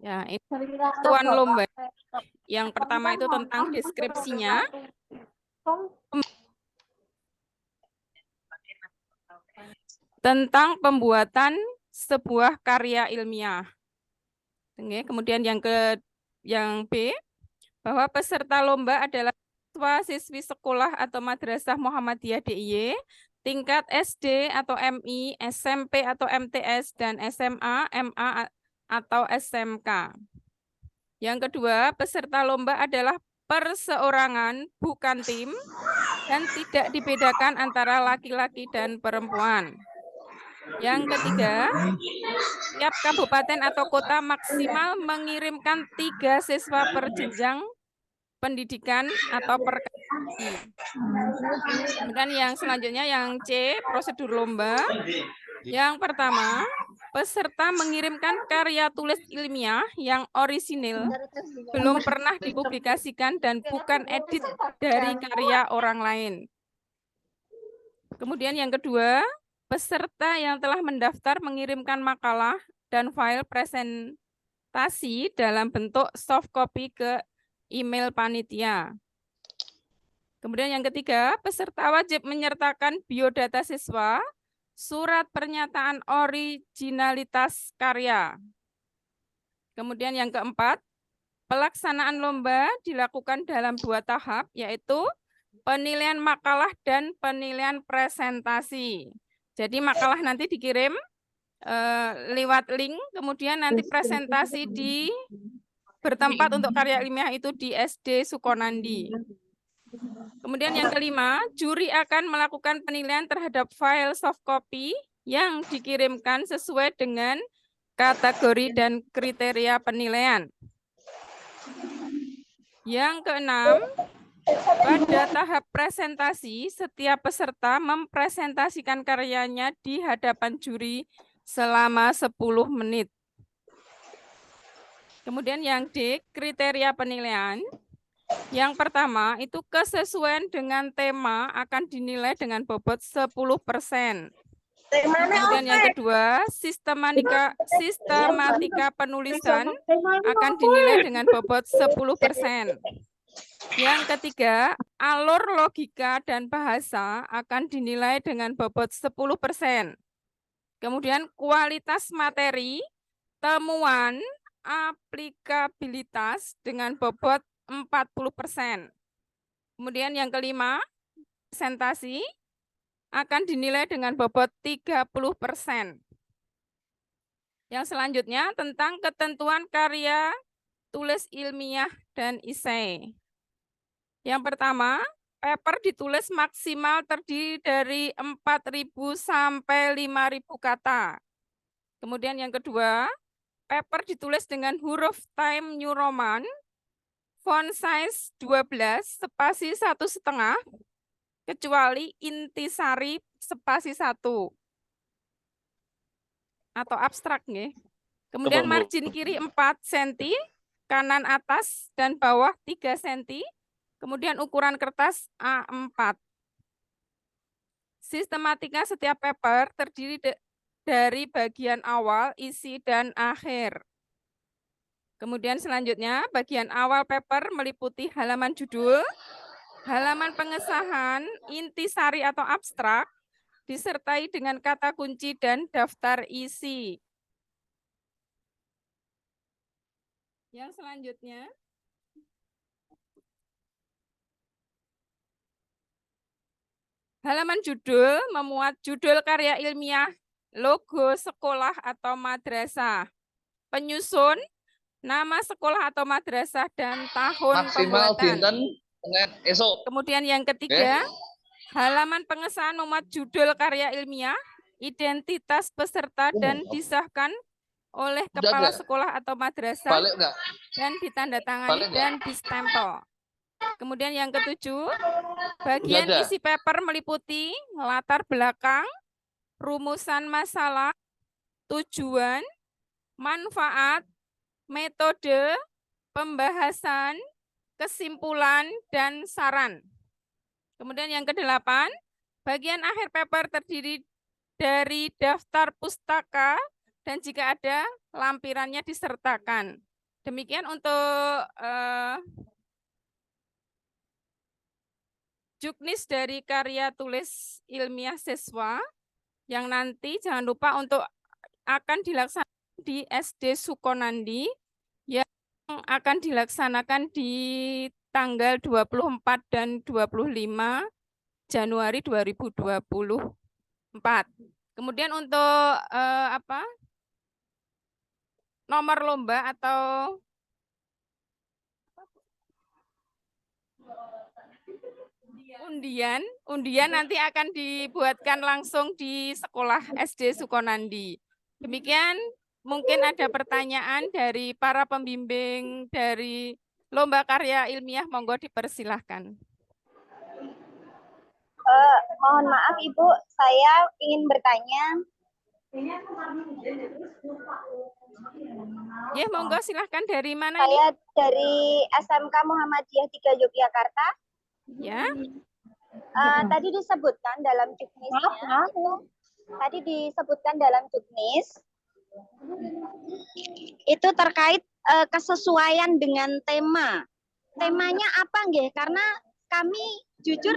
Ya, ini tuan lomba. Yang pertama itu tentang deskripsinya. Tentang pembuatan sebuah karya ilmiah. Kemudian yang B, bahwa peserta lomba adalah siswa-siswi sekolah atau madrasah Muhammadiyah DIY, tingkat SD atau MI, SMP atau MTS, dan SMA, MA atau SMK. Yang kedua, peserta lomba adalah perseorangan, bukan tim, dan tidak dibedakan antara laki-laki dan perempuan. Yang ketiga, tiap kabupaten atau kota maksimal mengirimkan 3 siswa per jenjang pendidikan atau per kategori. Kemudian yang selanjutnya yang C, prosedur lomba. Yang pertama, peserta mengirimkan karya tulis ilmiah yang orisinil, belum pernah dipublikasikan dan bukan edit dari karya orang lain. Kemudian yang kedua, peserta yang telah mendaftar mengirimkan makalah dan file presentasi dalam bentuk soft copy ke email panitia. Kemudian yang ketiga, peserta wajib menyertakan biodata siswa, surat pernyataan originalitas karya. Kemudian yang keempat, pelaksanaan lomba dilakukan dalam 2 tahap, yaitu penilaian makalah dan penilaian presentasi. Jadi makalah nanti dikirim lewat link, kemudian nanti presentasi bertempat untuk karya ilmiah itu di SD Sukonandi. Kemudian yang kelima, juri akan melakukan penilaian terhadap file soft copy yang dikirimkan sesuai dengan kategori dan kriteria penilaian. Yang keenam, pada tahap presentasi, setiap peserta mempresentasikan karyanya di hadapan juri selama 10 menit. Kemudian yang D, kriteria penilaian. Yang pertama, itu kesesuaian dengan tema akan dinilai dengan bobot 10%. Kemudian yang kedua, sistematika penulisan akan dinilai dengan bobot 10%. Yang ketiga, alur logika dan bahasa akan dinilai dengan bobot 10%. Kemudian kualitas materi, temuan, aplikabilitas dengan bobot 40%. Kemudian yang kelima, presentasi akan dinilai dengan bobot 30%. Yang selanjutnya tentang ketentuan karya tulis ilmiah dan esai. Yang pertama, paper ditulis maksimal terdiri dari 4.000 sampai 5.000 kata. Kemudian yang kedua, paper ditulis dengan huruf Times New Roman, font size 12, spasi 1,5, kecuali intisari spasi 1 atau abstrak nih. Kemudian margin kiri 4 cm, kanan atas dan bawah 3 cm. Kemudian ukuran kertas A4. Sistematika setiap paper terdiri dari bagian awal, isi, dan akhir. Kemudian selanjutnya, bagian awal paper meliputi halaman judul, halaman pengesahan, intisari atau abstrak, disertai dengan kata kunci dan daftar isi. Yang selanjutnya, halaman judul memuat judul karya ilmiah, logo sekolah atau madrasah, penyusun, nama sekolah atau madrasah, dan tahun maksimal pembuatan. Esok. Kemudian yang ketiga, halaman pengesahan memuat judul karya ilmiah, identitas peserta, dan disahkan oleh kepala sekolah atau madrasah, dan ditandatangani dan distempel. Kemudian yang ketujuh, bagian isi paper meliputi latar belakang, rumusan masalah, tujuan, manfaat, metode, pembahasan, kesimpulan, dan saran. Kemudian yang kedelapan, bagian akhir paper terdiri dari daftar pustaka dan jika ada lampirannya disertakan. Demikian untuk juknis dari karya tulis ilmiah siswa yang nanti jangan lupa untuk akan dilaksanakan di SD Sukonandi yang akan dilaksanakan di tanggal 24 dan 25 Januari 2024. Kemudian untuk nomor lomba atau undian nanti akan dibuatkan langsung di sekolah SD Sukonandi. Demikian mungkin ada pertanyaan dari para pembimbing dari lomba karya ilmiah, monggo dipersilahkan. Mohon maaf Ibu, saya ingin bertanya. Ya, monggo silahkan, dari mana saya ini? Dari SMK Muhammadiyah 3 Yogyakarta. Ya. Tadi disebutkan dalam juknisnya itu terkait kesesuaian dengan tema. Temanya apa nggih? Karena kami jujur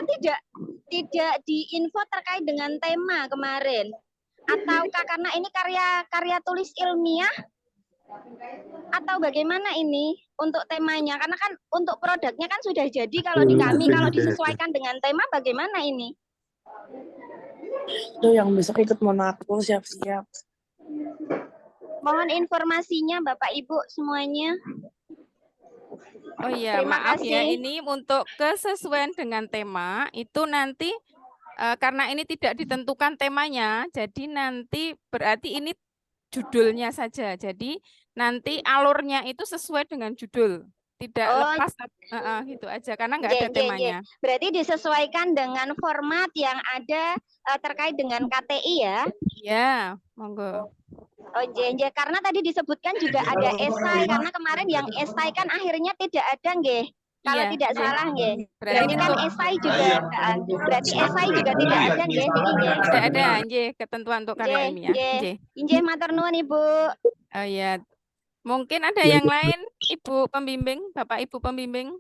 tidak diinfo terkait dengan tema kemarin. Ataukah karena ini karya tulis ilmiah atau bagaimana ini untuk temanya? Karena kan untuk produknya kan sudah jadi kalau di kami, kalau disesuaikan dengan tema bagaimana ini? Itu yang besok ikut Monaco, siap-siap. Mohon informasinya Bapak Ibu semuanya. Oh iya, Terima maaf kasih. ya, ini untuk kesesuaian dengan tema itu nanti karena ini tidak ditentukan temanya, jadi nanti berarti ini judulnya saja. Jadi nanti alurnya itu sesuai dengan judul, tidak lepas gitu aja karena nggak ada temanya. Berarti disesuaikan dengan format yang ada terkait dengan KTI ya? Ya, monggo. Oh karena tadi disebutkan juga ada esai, karena kemarin yang esai kan akhirnya tidak ada nggih. Kalau tidak salah nggih. Berarti kan esai juga berarti esai juga tidak ada nggih niki nggih. Tidak ada nggih ketentuan untuk karya ilmiah. Nggih matur nuwun Ibu. Oh iya. Mungkin ada yang lain, Ibu pembimbing, Bapak Ibu pembimbing.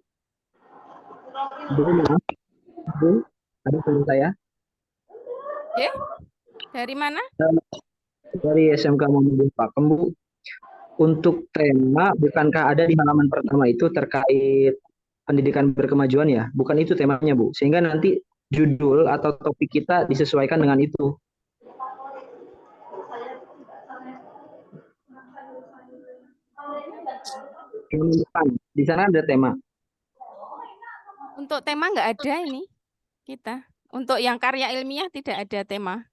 Bu, ada teman saya. Oke. Dari mana? Dari SMK Muhammadiyah Pakem, Bu. Untuk tema, bukankah ada di halaman pertama itu terkait pendidikan berkemajuan ya? Bukan itu temanya, Bu. Sehingga nanti judul atau topik kita disesuaikan dengan itu. Di sana ada tema. Untuk tema nggak ada ini kita. Untuk yang karya ilmiah tidak ada tema.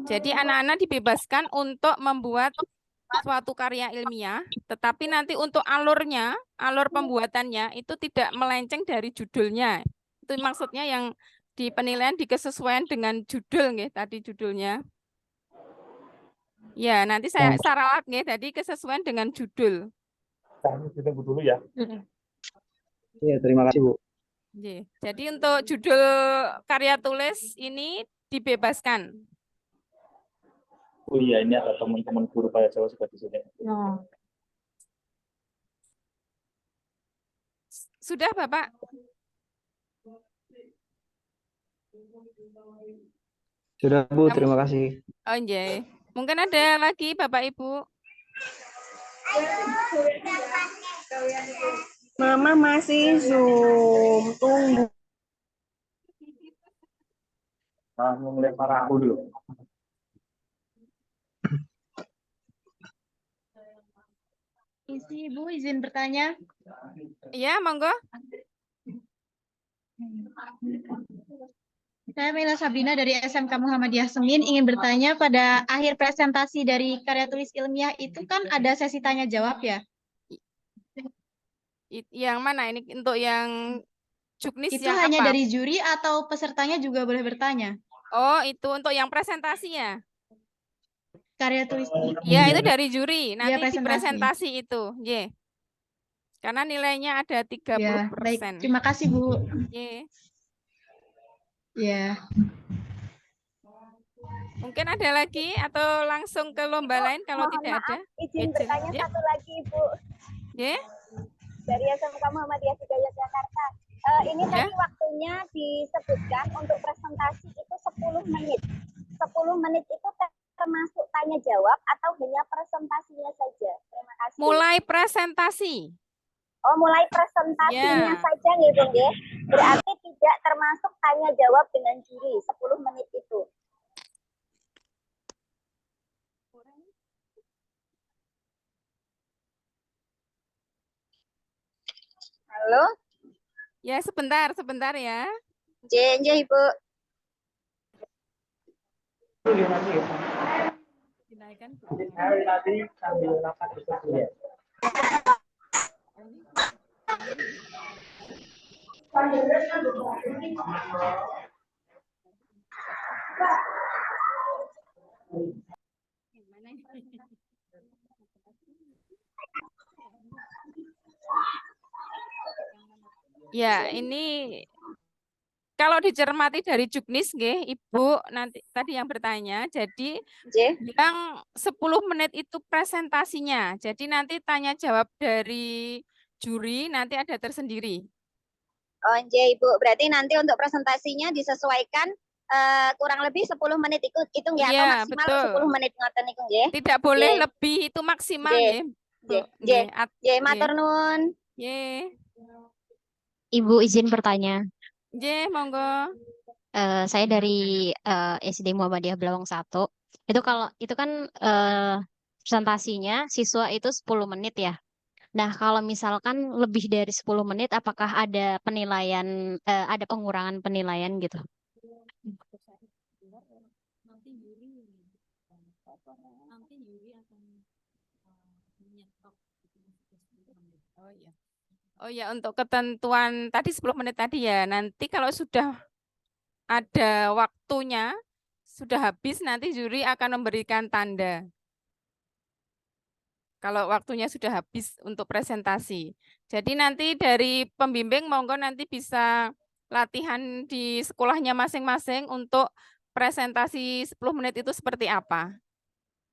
Jadi anak-anak dibebaskan untuk membuat suatu karya ilmiah, tetapi nanti untuk alurnya, alur pembuatannya itu tidak melenceng dari judulnya. Itu maksudnya yang di penilaian dikesesuaian dengan judul nggih, tadi judulnya. Ya, nanti saya ralat nggih, tadi kesesuaian dengan judul. Kita dulu ya. Iya, terima kasih, Bu. Jadi untuk judul karya tulis ini dibebaskan. Oh iya, ini ada teman-teman guru bahasa Jawa seperti sini. Sudah, Bapak? Sudah, Bu. Terima kasih. Oh iya. Mungkin ada lagi, Bapak Ibu. Mama masih Zoom. Tunggu. Melempar aku dulu. Ibu izin bertanya. Iya, monggo. Saya Mila Sabrina dari SMK Muhammadiyah Semin ingin bertanya, pada akhir presentasi dari karya tulis ilmiah itu kan ada sesi tanya jawab ya? Yang mana ini untuk yang juknis itu yang hanya apa? Dari juri atau pesertanya juga boleh bertanya? Oh, itu untuk yang presentasi ya? Karya tulis. Ya, itu dari juri. Nanti ya, di presentasi itu. Yeah. Karena nilainya ada 30%. Ya, baik. Terima kasih, Bu. Yeah. Ya. Mungkin ada lagi atau langsung ke lomba lain kalau Mohon tidak ada? maaf, izin Izin. bertanya Ya. satu lagi, Ibu. Ya. Dari SMK Muhammadiyah 3 Yogyakarta. Ini Ya. tadi waktunya disebutkan untuk presentasi itu 10 menit. 10 menit itu termasuk tanya jawab atau hanya presentasinya saja? Terima kasih. Mulai presentasi. Oh, mulai presentasinya Ya. saja nggih, Bu nggih. Berarti tidak termasuk tanya jawab dengan juri 10 menit itu. Halo? Ya, sebentar ya. Nggih, Ibu. Dinaikkan. Nanti sambil rapat itu ya. Ya, ini kalau dicermati dari juknis nggih, Ibu nanti tadi yang bertanya, jadi Nggih. yang 10 menit itu presentasinya. Jadi nanti tanya jawab dari juri nanti ada tersendiri. Oh, nggih, Ibu. Berarti nanti untuk presentasinya disesuaikan kurang lebih 10 menit itu nggih atau Iya, maksimal betul. 10 menit ngoten niku nggih. Tidak boleh Nggih. lebih, itu maksimal Nggih. nggih. Bu. Nggih. Nggih. Nggih, matur nuwun. Nggih. Ibu izin bertanya. Nggih, monggo. Saya dari SD Muhammadiyah Blawang 1. Itu kan presentasinya siswa itu 10 menit ya. Nah, kalau misalkan lebih dari 10 menit apakah ada penilaian ada pengurangan penilaian gitu? Oh ya, untuk ketentuan tadi 10 menit tadi ya. Nanti kalau sudah ada waktunya, sudah habis, nanti juri akan memberikan tanda. Kalau waktunya sudah habis untuk presentasi. Jadi nanti dari pembimbing monggo nanti bisa latihan di sekolahnya masing-masing untuk presentasi 10 menit itu seperti apa.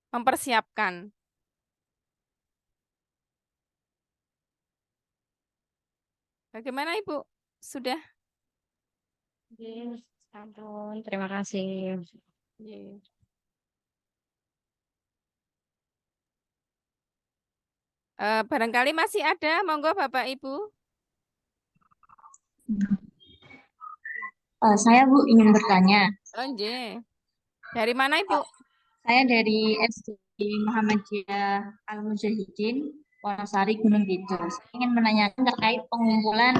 Mempersiapkan. Bagaimana Ibu? Sudah? Ampun, terima kasih. Barangkali masih ada, monggo Bapak Ibu. Saya Bu ingin bertanya. Oh, nggih. Dari mana Ibu? Saya dari SD Muhammadiyah Al-Mujahidin, Wonosari, Gunung Kidul. Saya ingin menanyakan terkait pengumpulan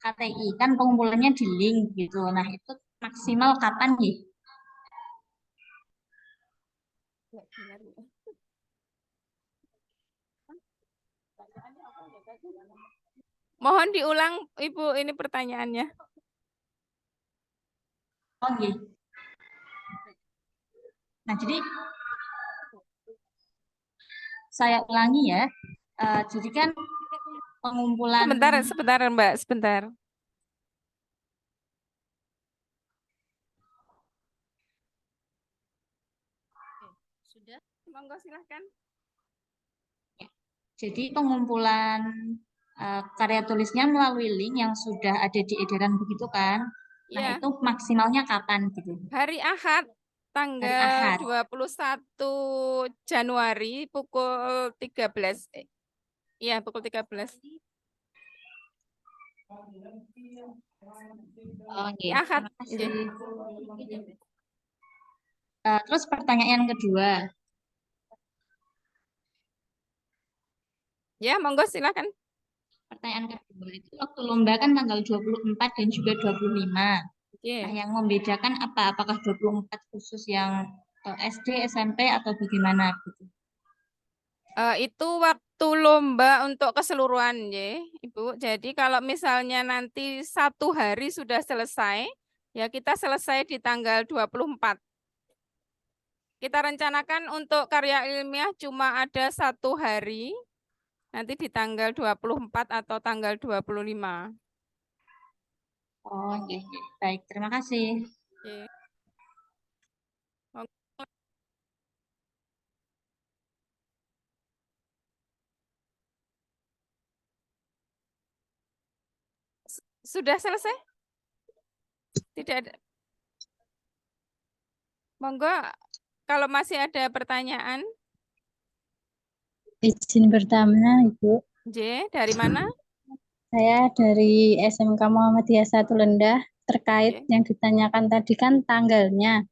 KTI. Kan pengumpulannya di link gitu. Nah, itu maksimal kapan nih? Mohon diulang Ibu ini pertanyaannya. Oh, iya. Nah, jadi saya ulangi ya. Jadi kan pengumpulan Sebentar Mbak, sebentar. Sudah? Monggo silahkan. Jadi pengumpulan karya tulisnya melalui link yang sudah ada di edaran begitu kan? Nah, Ya, itu maksimalnya kapan gitu? hari Ahad tanggal Ahad. 21 Januari pukul 13. Iya, pukul 13. Oh, Di iya. Ahad. Terima kasih. Terus pertanyaan kedua. Ya, monggo silakan. Pertanyaan kedua itu waktu lomba kan tanggal 24 dan juga 25. Oke. Nah, yang membedakan apa? Apakah 24 khusus yang SD, SMP atau bagaimana gitu? Itu waktu lomba untuk keseluruhan ya, Ibu. Jadi kalau misalnya nanti 1 hari sudah selesai, ya kita selesai di tanggal 24. Kita rencanakan untuk karya ilmiah cuma ada 1 hari, nanti di tanggal 24 atau tanggal 25. Oh, iya. Baik, terima kasih. Oke. Sudah selesai? Tidak ada. Monggo, kalau masih ada pertanyaan, Izin bertanya, Ibu. J, dari mana? Saya dari SMK Muhammadiyah 1 Lendah terkait J. yang ditanyakan tadi kan tanggalnya,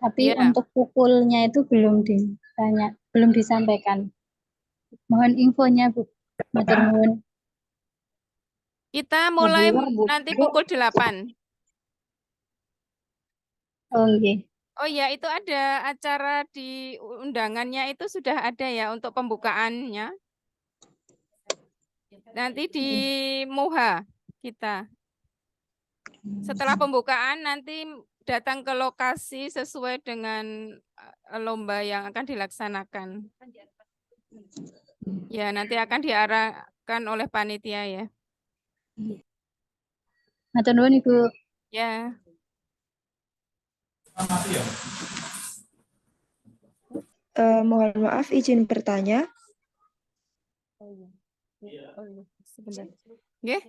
tapi Ya, untuk pukulnya itu belum disampaikan. Mohon infonya, Bu. Matur nuwun. kita mulai nanti pukul 8. Oh, nggih. Oh ya, itu ada acara di undangannya itu sudah ada ya untuk pembukaannya. Nanti di Muha kita. Setelah pembukaan nanti datang ke lokasi sesuai dengan lomba yang akan dilaksanakan. Ya, nanti akan diarahkan oleh panitia ya. Matur nuwun, Ibu. Ya, Mohon maaf, izin bertanya. sebentar. Nggih?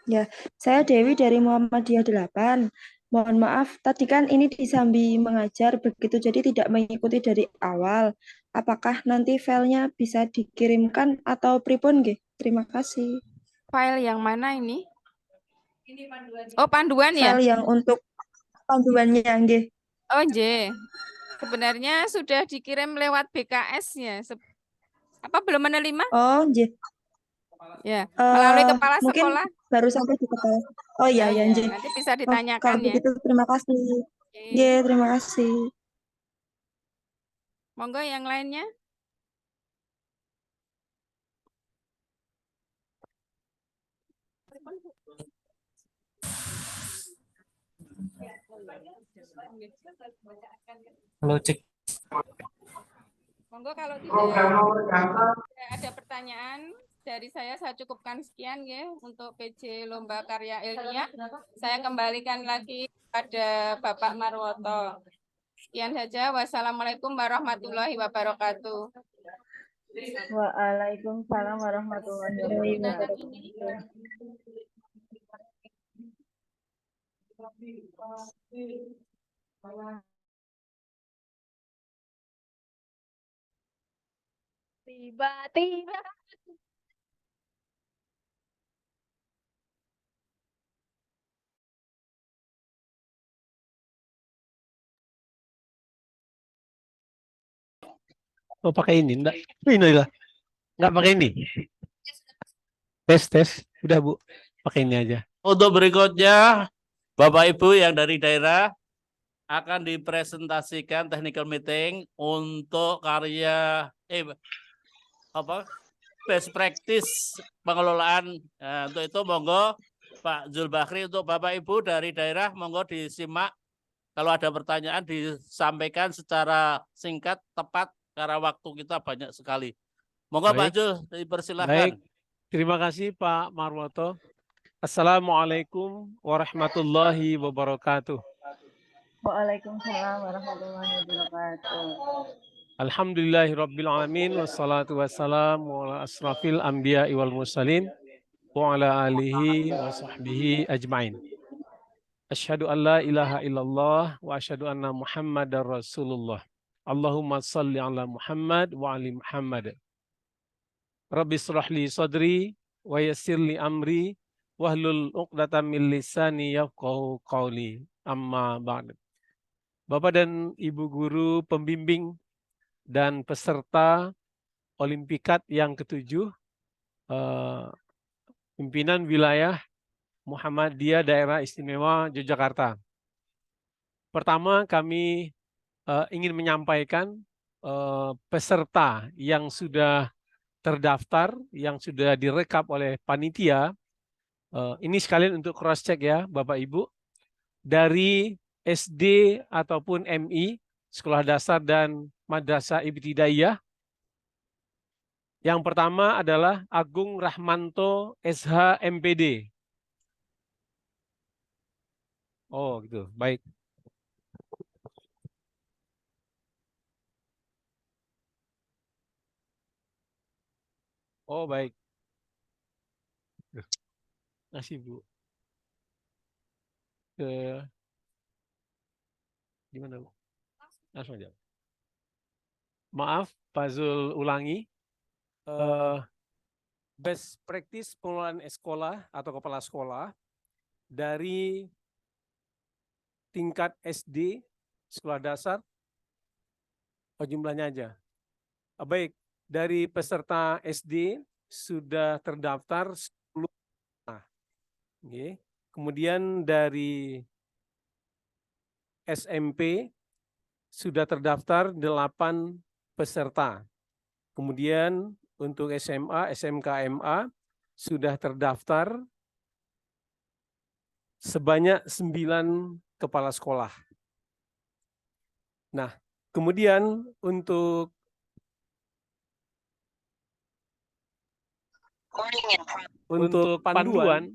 Ya, saya Dewi dari Muhammadiyah 8. Mohon maaf, tadi kan ini disambi mengajar begitu, jadi tidak mengikuti dari awal. Apakah nanti filenya bisa dikirimkan atau pripun, nggih? Terima kasih. File yang mana ini? Oh, panduan ya? File yang untuk panduannya, nggih. Oh, J. Sebenarnya sudah dikirim lewat BKS-nya. Apa belum menerima? Oh, nggih. Ya, melalui kepala Mungkin sekolah. baru sampai di kepala. Oh iya, Ya, ya, ya, nggih. nanti bisa Oh, ditanyakan kalau ya. begitu terima kasih. Oke. Nggih, terima kasih. Monggo yang lainnya. Halo, cek. Monggo kalau tidak ada pertanyaan dari saya cukupkan sekian ya untuk PJ Lomba Karya Ilmiah. Saya kembalikan lagi pada Bapak Marwoto. Sekian saja. Wassalamualaikum warahmatullahi wabarakatuh. Waalaikumsalam warahmatullahi wabarakatuh. Tiba-tiba. Oh, pakai ini enggak? Ini lah. Enggak pakai ini. Tes. Udah, Bu. Pakai ini aja. Untuk berikutnya, Bapak Ibu yang dari daerah akan dipresentasikan technical meeting untuk karya best practice pengelolaan. Nah, untuk itu monggo Pak Zulbakri, untuk Bapak Ibu dari daerah monggo disimak. Kalau ada pertanyaan disampaikan secara singkat, tepat, karena waktu kita banyak sekali. Monggo Pak Baik. Zul, dipersilahkan. Baik. Terima kasih Pak Marwoto. Assalamualaikum warahmatullahi wabarakatuh. Waalaikumsalam warahmatullahi wabarakatuh. Alhamdulillahirabbil alamin wassalatu wassalamu ala asrafil anbiya'i wal mursalin wa ala alihi wa sahbihi ajmain. Asyhadu an la ilaha illallah wa asyhadu anna Muhammadar Rasulullah. Allahumma salli ala Muhammad wa ali Muhammad. Rabbi shrah li sadri wa yassir li amri wahlul 'uqdatam min lisani yafqahu qawli. Amma ba'd. Bapak dan Ibu guru pembimbing dan peserta Olimpikat yang ke-7, pimpinan wilayah Muhammadiyah Daerah Istimewa Yogyakarta. Pertama, kami ingin menyampaikan peserta yang sudah terdaftar, yang sudah direkap oleh panitia. Ini sekalian untuk cross check ya Bapak Ibu. Dari SD ataupun MI, Sekolah Dasar dan Madrasah Ibtidaiyah. Yang pertama adalah Agung Rahmanto SH MPD. Oh gitu, baik. Oh baik. Masih Bu. Ke gimana Bu? Langsung aja. Maaf, Pak Zul ulangi. Best practice pengelolaan sekolah atau kepala sekolah dari tingkat SD, sekolah dasar, jumlahnya aja. Baik, dari peserta SD sudah terdaftar 10. Okay. Kemudian dari SMP sudah terdaftar 8 peserta. Kemudian untuk SMA, SMK, MA sudah terdaftar sebanyak 9 kepala sekolah. Nah, kemudian untuk panduan,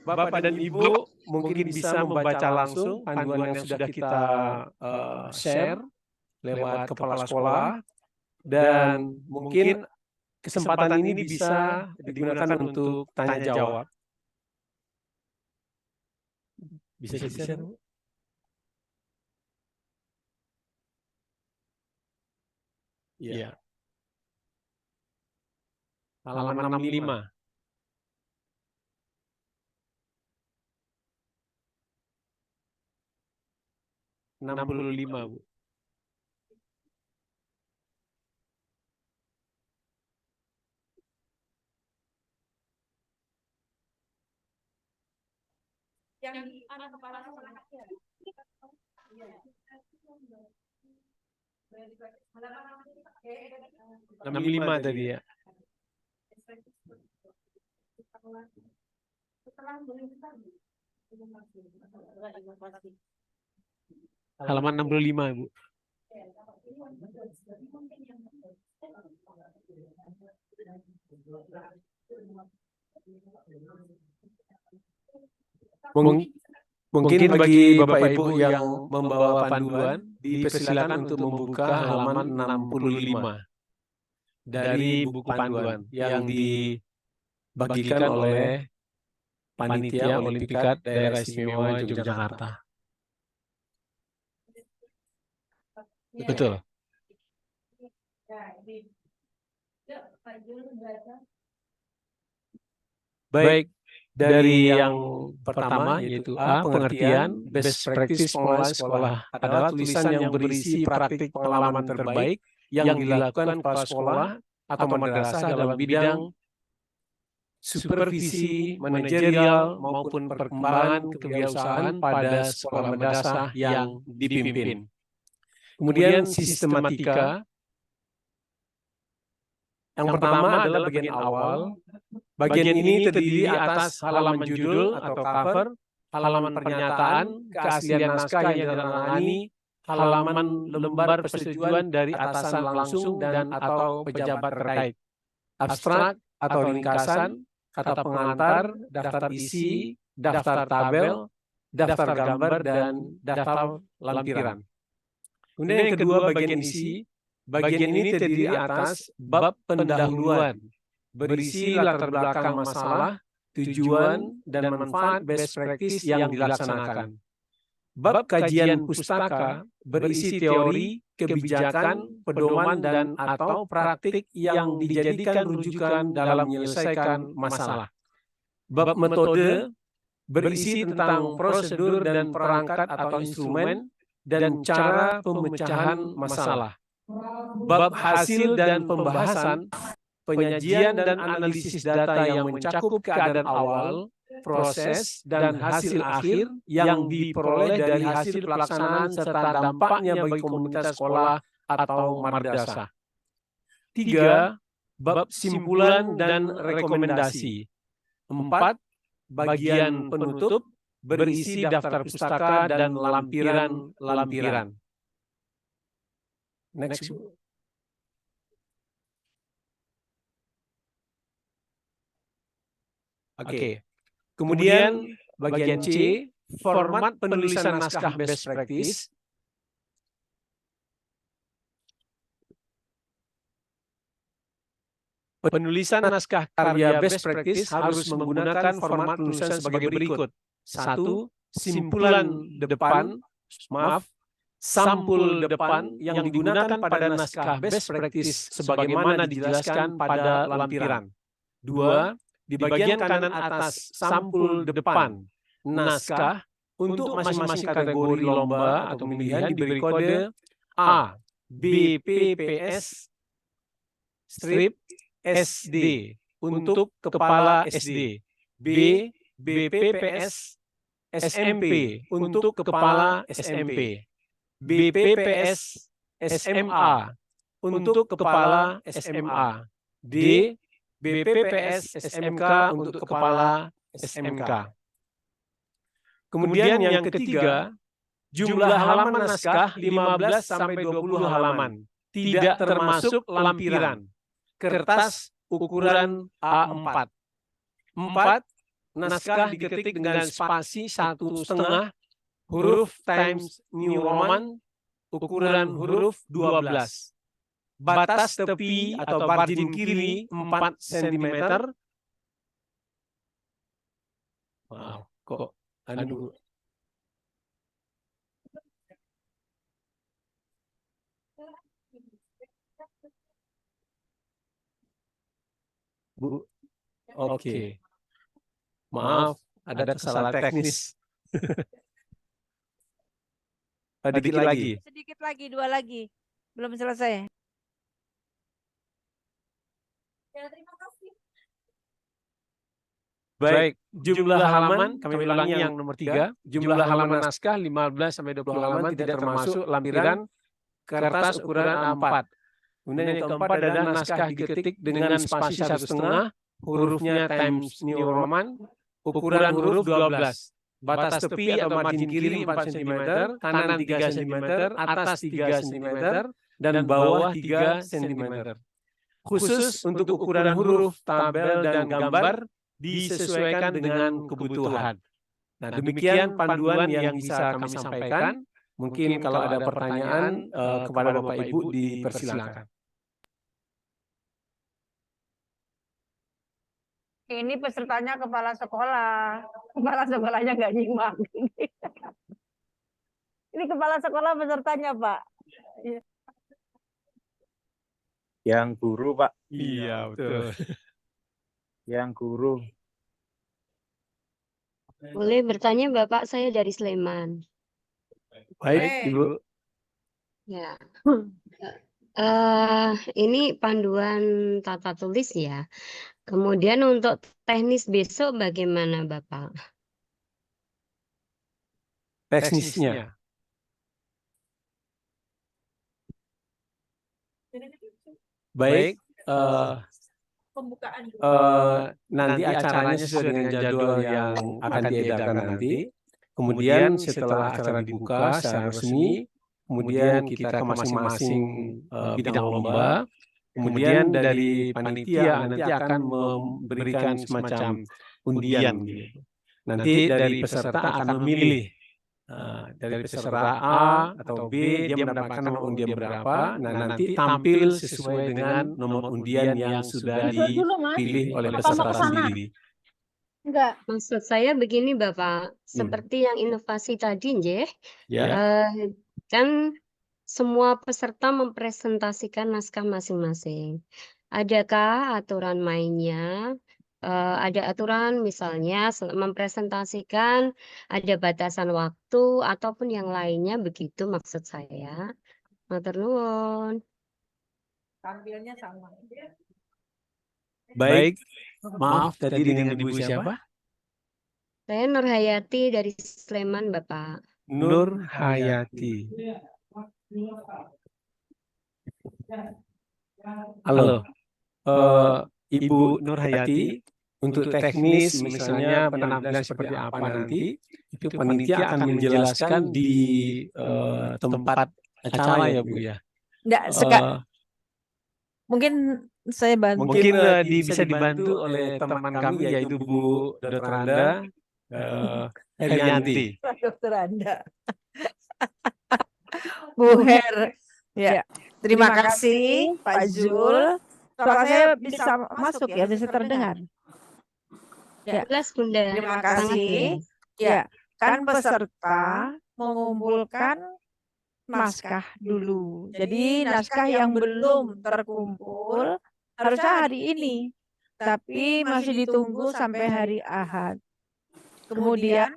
Bapak dan Ibu mungkin bisa membaca langsung panduan yang sudah kita share lewat kepala sekolah, dan mungkin kesempatan ini bisa digunakan untuk tanya jawab. Bisa di-share? Iya. Halaman 65. Bu. Yang anak kepala sekolah. 65 tadi ya. Halaman 65, Bu. Mungkin bagi Bapak Ibu yang membawa panduan, dipersilakan untuk membuka halaman 65 dari buku panduan yang dibagikan oleh Panitia Olimpiade Daerah Istimewa Yogyakarta. Betul. Baik, dari yang pertama yaitu A, pengertian best practice pengelolaan sekolah adalah tulisan yang berisi praktik pengalaman terbaik yang dilakukan kepala sekolah atau madrasah dalam bidang supervisi manajerial maupun perkembangan kewirausahaan pada sekolah madrasah yang dipimpin. Kemudian sistematika. Yang pertama adalah bagian awal. Bagian ini terdiri atas halaman judul atau cover, halaman pernyataan, keaslian naskah yang ditangani, halaman lembar persetujuan dari atasan langsung dan atau pejabat terkait, abstrak atau ringkasan, kata pengantar, daftar isi, daftar tabel, daftar gambar, dan daftar lampiran. Kemudian yang kedua bagian isi. Bagian ini terdiri atas bab pendahuluan, berisi latar belakang masalah, tujuan, dan manfaat best practice yang dilaksanakan. Bab kajian pustaka berisi teori, kebijakan, pedoman, dan atau praktik yang dijadikan rujukan dalam menyelesaikan masalah. Bab metode berisi tentang prosedur dan perangkat atau instrumen dan cara pemecahan masalah. Bab hasil dan pembahasan, penyajian dan analisis data yang mencakup keadaan awal, proses, dan hasil akhir yang diperoleh dari hasil pelaksanaan serta dampaknya bagi komunitas sekolah atau madrasah. 3. Bab simpulan dan rekomendasi. 4. Bagian penutup berisi daftar pustaka dan lampiran-lampiran. Next. Oke. Kemudian bagian C, format penulisan naskah best practice. Penulisan naskah karya best practice harus menggunakan format penulisan sebagai berikut. 1. Simpulan depan, sampul depan yang digunakan pada naskah best practice sebagaimana dijelaskan pada lampiran. 2. Di bagian kanan atas sampul depan naskah untuk masing-masing kategori lomba atau pemilihan diberi kode A. BPPS strip SD untuk kepala SD, B. BPPS SMP untuk kepala SMP, BPPS SMA untuk kepala SMA, D. BPPS SMK untuk kepala SMK. Kemudian yang ketiga, jumlah halaman naskah 15 sampai 20 halaman, tidak termasuk lampiran. Kertas ukuran A4. 4. Naskah diketik dengan spasi 1,5 huruf Times New Roman ukuran huruf 12. Batas tepi atau margin kiri 4 cm. Wow, kok anu Bu, oke. Maaf, ada kesalahan teknis. Sedikit lagi. Sedikit lagi, 2 lagi. Belum selesai. Ya, terima kasih. Baik, jumlah halaman, kami ulangi yang nomor 3. Jumlah halaman naskah 15 sampai 20 halaman tidak termasuk lampiran kertas ukuran A4. Kemudian yang keempat adalah naskah diketik dengan spasi 1,5, hurufnya Times New Roman, ukuran huruf 12. Batas tepi atau margin kiri 4 cm, kanan 3 cm, atas 3 cm, dan bawah 3 cm. Khusus untuk ukuran huruf, tabel, dan gambar disesuaikan dengan kebutuhan. Nah, demikian panduan yang bisa kami sampaikan. Mungkin kalau ada pertanyaan kepada Bapak Ibu dipersilakan. Ini pesertanya kepala sekolah. Kepala sekolahnya nggak nyimak. Ini kepala sekolah pesertanya, Pak. Yang guru, Pak. Iya, betul. Yang guru. Boleh bertanya, Bapak, saya dari Sleman. Baik, Ibu. Ya. Ini panduan tata tulis ya. Kemudian untuk teknis besok bagaimana, Bapak? Teknisnya. Baik, nanti acaranya sesuai dengan jadwal yang akan diedarkan nanti. Kemudian setelah acara dibuka secara resmi, kemudian kita ke masing-masing bidang lomba. Kemudian dari panitia nanti akan memberikan semacam undian. Gitu. Nanti dari peserta akan memilih dari peserta A atau B dia mendapatkan nomor undian berapa. Nah, nanti tampil sesuai dengan nomor undian yang sudah dipilih oleh peserta sendiri. Enggak. Maksud saya begini, Bapak. Seperti yang inovasi tadi, nggih. Ya. Kan semua peserta mempresentasikan naskah masing-masing. Adakah aturan mainnya? Ada aturan misalnya mempresentasikan ada batasan waktu ataupun yang lainnya begitu maksud saya. Matur nuwun. Tampilnya sama. Baik, maaf tadi dengan Ibu siapa? Saya Nurhayati dari Sleman, Bapak. Nurhayati. Halo, Ibu Nurhayati, untuk teknis misalnya penampilan seperti apa nanti, itu panitia akan menjelaskan di tempat acara ya Bu ya. Enggak, mungkin saya bantu. Mungkin bisa dibantu oleh teman kami yaitu Bu Dr. Anda Herianti. Dr. Anda. Bu Her. Ya. Terima kasih Pak Zul. Suara saya bisa masuk ya, bisa terdengar. Ya, Jelas Bunda. terima Sangat kasih. jelas. Ya, kan peserta mengumpulkan naskah dulu. Jadi naskah yang belum terkumpul harusnya hari ini, tapi masih ditunggu sampai hari Ahad. Kemudian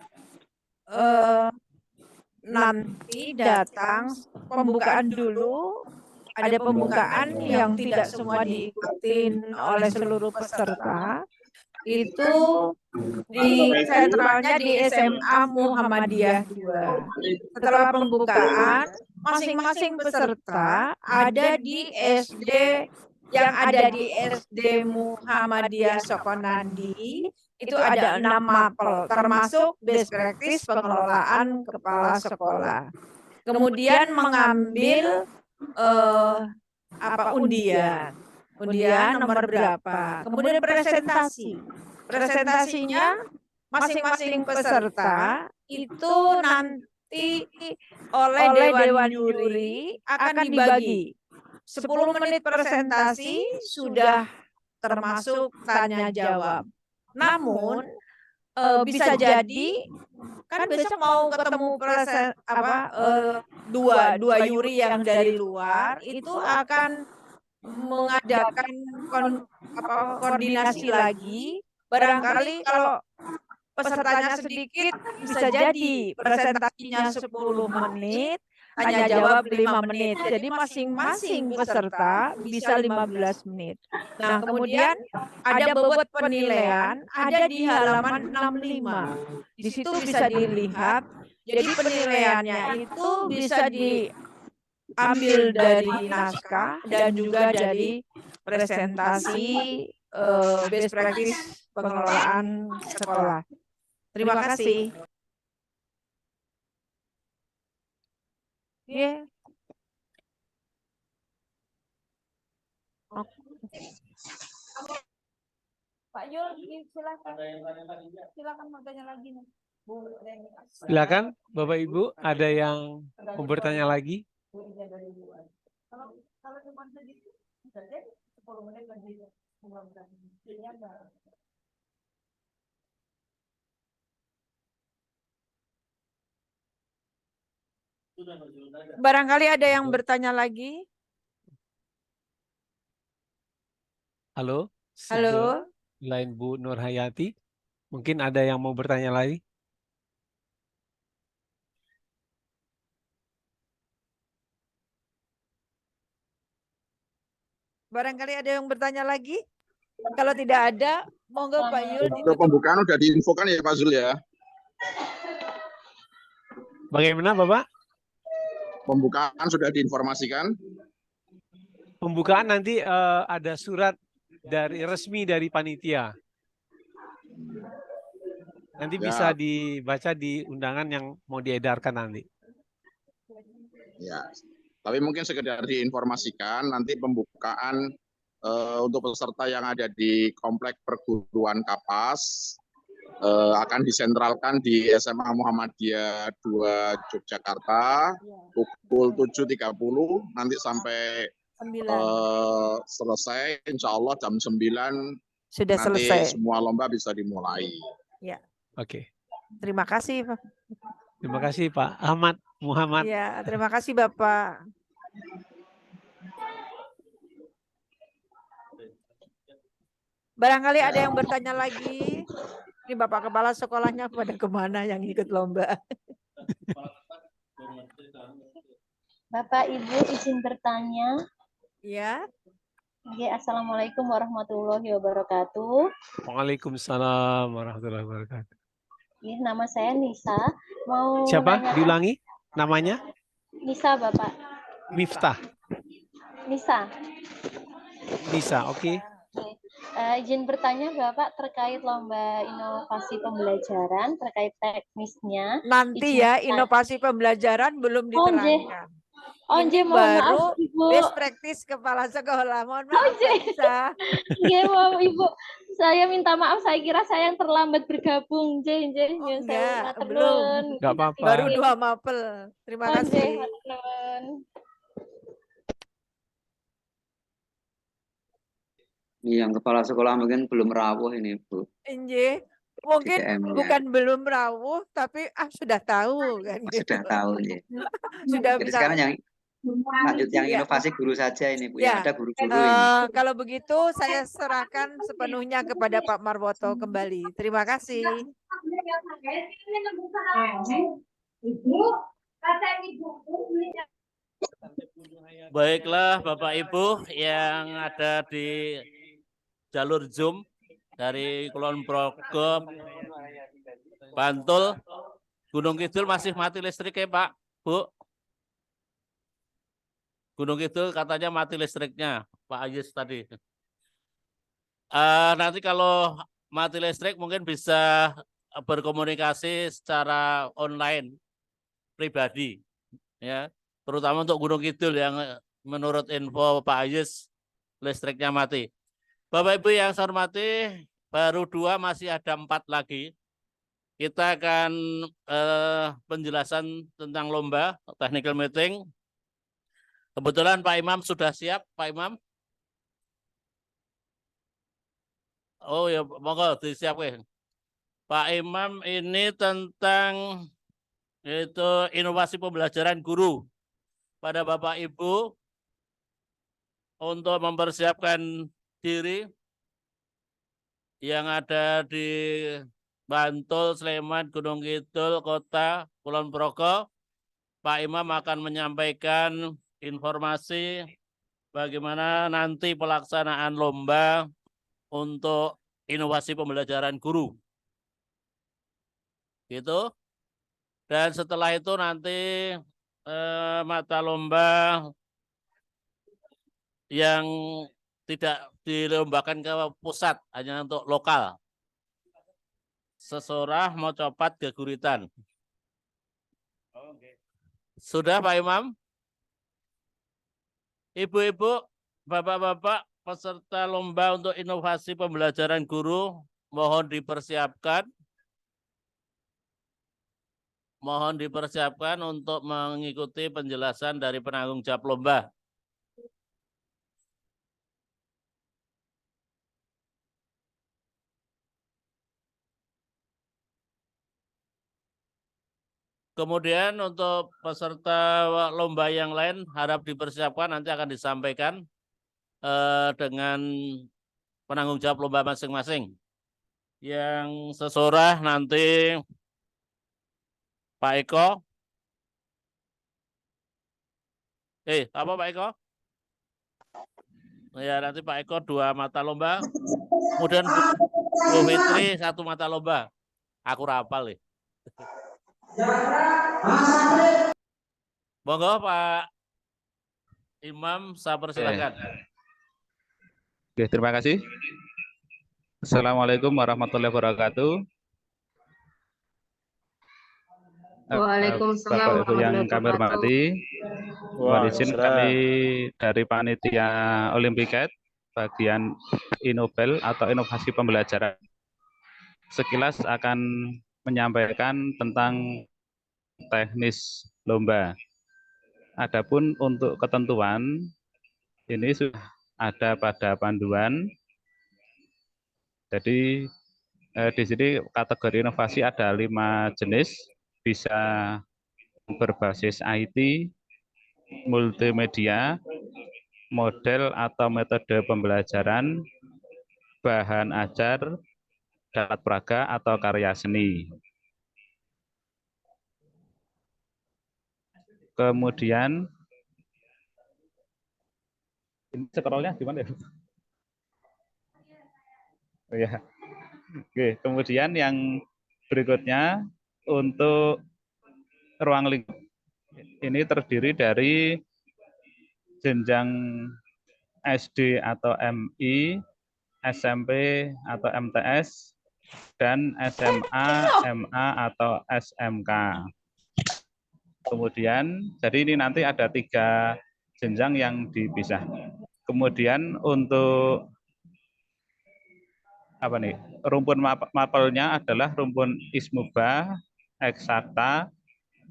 nanti datang pembukaan dulu. Ada pembukaan yang tidak semua diikutin oleh seluruh peserta. Itu di sentralnya di SMA Muhammadiyah 2. Setelah pembukaan, masing-masing peserta ada di SD yang ada di SD Muhammadiyah Sokonandi. Itu ada 6 mapel, termasuk best practice pengelolaan kepala sekolah. Kemudian mengambil undian. Undian nomor berapa? Kemudian presentasi. Presentasinya masing-masing peserta itu nanti oleh Dewan Juri akan dibagi. 10 menit presentasi sudah termasuk tanya jawab. Namun bisa jadi kan besok mau ketemu dua juri yang dari luar itu akan mengadakan koordinasi lagi. Barangkali kalau pesertanya sedikit bisa jadi presentasinya 10 menit, tanya jawab 5 menit. Jadi masing-masing peserta bisa 15 menit. Nah, kemudian ada bobot penilaian ada di halaman 65. Di situ bisa dilihat. Jadi penilaiannya itu bisa diambil dari naskah dan juga dari presentasi best practice pengelolaan sekolah. Terima kasih. Yeah. Pak Yul, silakan. Silakan mau tanya lagi nih. Silakan Bapak Ibu, ada yang mau bertanya lagi? Kalau cuma segitu, jadi 10 menit lagi. Barangkali ada yang bertanya lagi. Halo? Halo. Lain Bu Nur Hayati. Mungkin ada yang mau bertanya lagi? Barangkali ada yang bertanya lagi. Kalau tidak ada, monggo Pak Yul. Untuk pembukaan sudah diinfokan ya Pak Zul ya. Bagaimana Bapak? Pembukaan sudah diinformasikan. Pembukaan nanti ada surat resmi dari panitia. Nanti Ya. bisa dibaca di undangan yang mau diedarkan nanti. Ya. Tapi mungkin sekedar diinformasikan nanti pembukaan untuk peserta yang ada di Komplek Perguruan Kapas akan disentralkan di SMA Muhammadiyah 2 Yogyakarta pukul 7.30 nanti sampai selesai insya Allah jam 9 sudah nanti selesai. semua lomba bisa dimulai. Ya. Oke. Terima kasih Pak. Terima kasih Pak Ahmad Muhammad. Ya, terima kasih Bapak. Barangkali ada yang bertanya lagi. Ini Bapak Kepala Sekolahnya pada kemana yang ikut lomba? Bapak Ibu izin bertanya. Ya. Oke, Assalamualaikum warahmatullahi wabarakatuh. Waalaikumsalam warahmatullahi wabarakatuh. Ini nama saya Nisa. Mau Siapa? menanyakan- Diulangi namanya? Nisa Bapak. Miftah. Nisa. Nisa, oke. Izin bertanya Bapak terkait lomba inovasi pembelajaran terkait teknisnya. Nanti Izin ya, bertanya. inovasi pembelajaran belum diterangkan. Onje, Ini mohon baru maaf Ibu. best practice kepala sekolah. Mohon maaf Nisa. Nggih, maaf Ibu. Saya minta maaf, saya kira saya yang terlambat bergabung. Nggih. Nyun sewu, Enggak, matur belum. nuwun. Enggak apa-apa. Baru 2 mapel. Terima Onje, kasih. matur nuwun. Yang kepala sekolah mungkin belum rawuh ini, Bu, Inje, mungkin DTM-nya. bukan belum rawuh, tapi sudah tahu kan gitu. Sudah tahu nih. Sudah Jadi bisa. sekarang yang lanjut yang Ya. inovasi guru saja ini, Bu. Ya, Yang ada guru-guru ini. kalau begitu saya serahkan sepenuhnya kepada Pak Marwoto kembali. Terima kasih. Baiklah Bapak Ibu yang ada di jalur Zoom dari Kulon Progo, Bantul, Gunung Kidul masih mati listrik ya Pak, Bu? Gunung Kidul katanya mati listriknya, Pak Ayus tadi. Nanti kalau mati listrik mungkin bisa berkomunikasi secara online pribadi, ya, terutama untuk Gunung Kidul yang menurut info Pak Ayus listriknya mati. Bapak Ibu yang saya hormati, baru 2, masih ada 4 lagi. Kita akan penjelasan tentang lomba technical meeting. Kebetulan Pak Imam sudah siap, Pak Imam. Oh ya, monggo disiapkan. Pak Imam ini tentang itu inovasi pembelajaran guru. Pada Bapak Ibu untuk mempersiapkan diri yang ada di Bantul, Sleman, Gunung Kidul, Kota Kulon Progo, Pak Imam akan menyampaikan informasi bagaimana nanti pelaksanaan lomba untuk inovasi pembelajaran guru. Gitu. Dan setelah itu nanti mata lomba yang tidak dilombakan ke pusat, hanya untuk lokal. Sesorah mau copat geguritan. Sudah Pak Imam? Ibu-ibu, bapak-bapak, peserta lomba untuk inovasi pembelajaran guru, mohon dipersiapkan. Mohon dipersiapkan untuk mengikuti penjelasan dari penanggung jawab lomba. Kemudian untuk peserta lomba yang lain harap dipersiapkan, nanti akan disampaikan dengan penanggung jawab lomba masing-masing. Yang sesorah nanti Pak Eko. Apa Pak Eko? Ya, nanti Pak Eko 2 mata lomba. Kemudian Bu Fitri 1 mata lomba. Aku rapal ya. Monggo Pak Imam, saya persilakan. Oke, terima kasih. Assalamualaikum warahmatullahi wabarakatuh. Waalaikumsalam Bapak Ibu yang kami hormati, mohon izin kami dari Panitia Olimpiade bagian Inobel atau inovasi pembelajaran sekilas akan menyampaikan tentang teknis lomba. Adapun untuk ketentuan ini sudah ada pada panduan. Jadi di sini kategori inovasi ada 5 jenis, bisa berbasis IT, multimedia, model atau metode pembelajaran, bahan ajar, alat peraga atau karya seni. Kemudian ini scrollnya gimana ya? Oh ya. Oke, kemudian yang berikutnya untuk ruang lingkup ini terdiri dari jenjang SD atau MI, SMP atau MTS, dan SMA, MA atau SMK. Kemudian, jadi ini nanti ada 3 jenjang yang dipisah. Kemudian untuk rumpun mapelnya adalah rumpun Ismuba, Eksakta,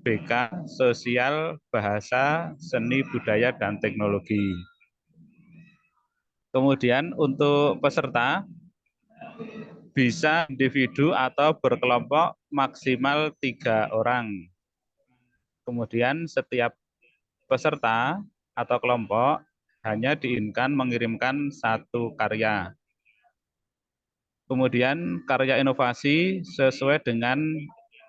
BK, Sosial, Bahasa, Seni, Budaya, dan Teknologi. Kemudian untuk peserta bisa individu atau berkelompok maksimal 3 orang. Kemudian setiap peserta atau kelompok hanya diizinkan mengirimkan 1 karya. Kemudian karya inovasi sesuai dengan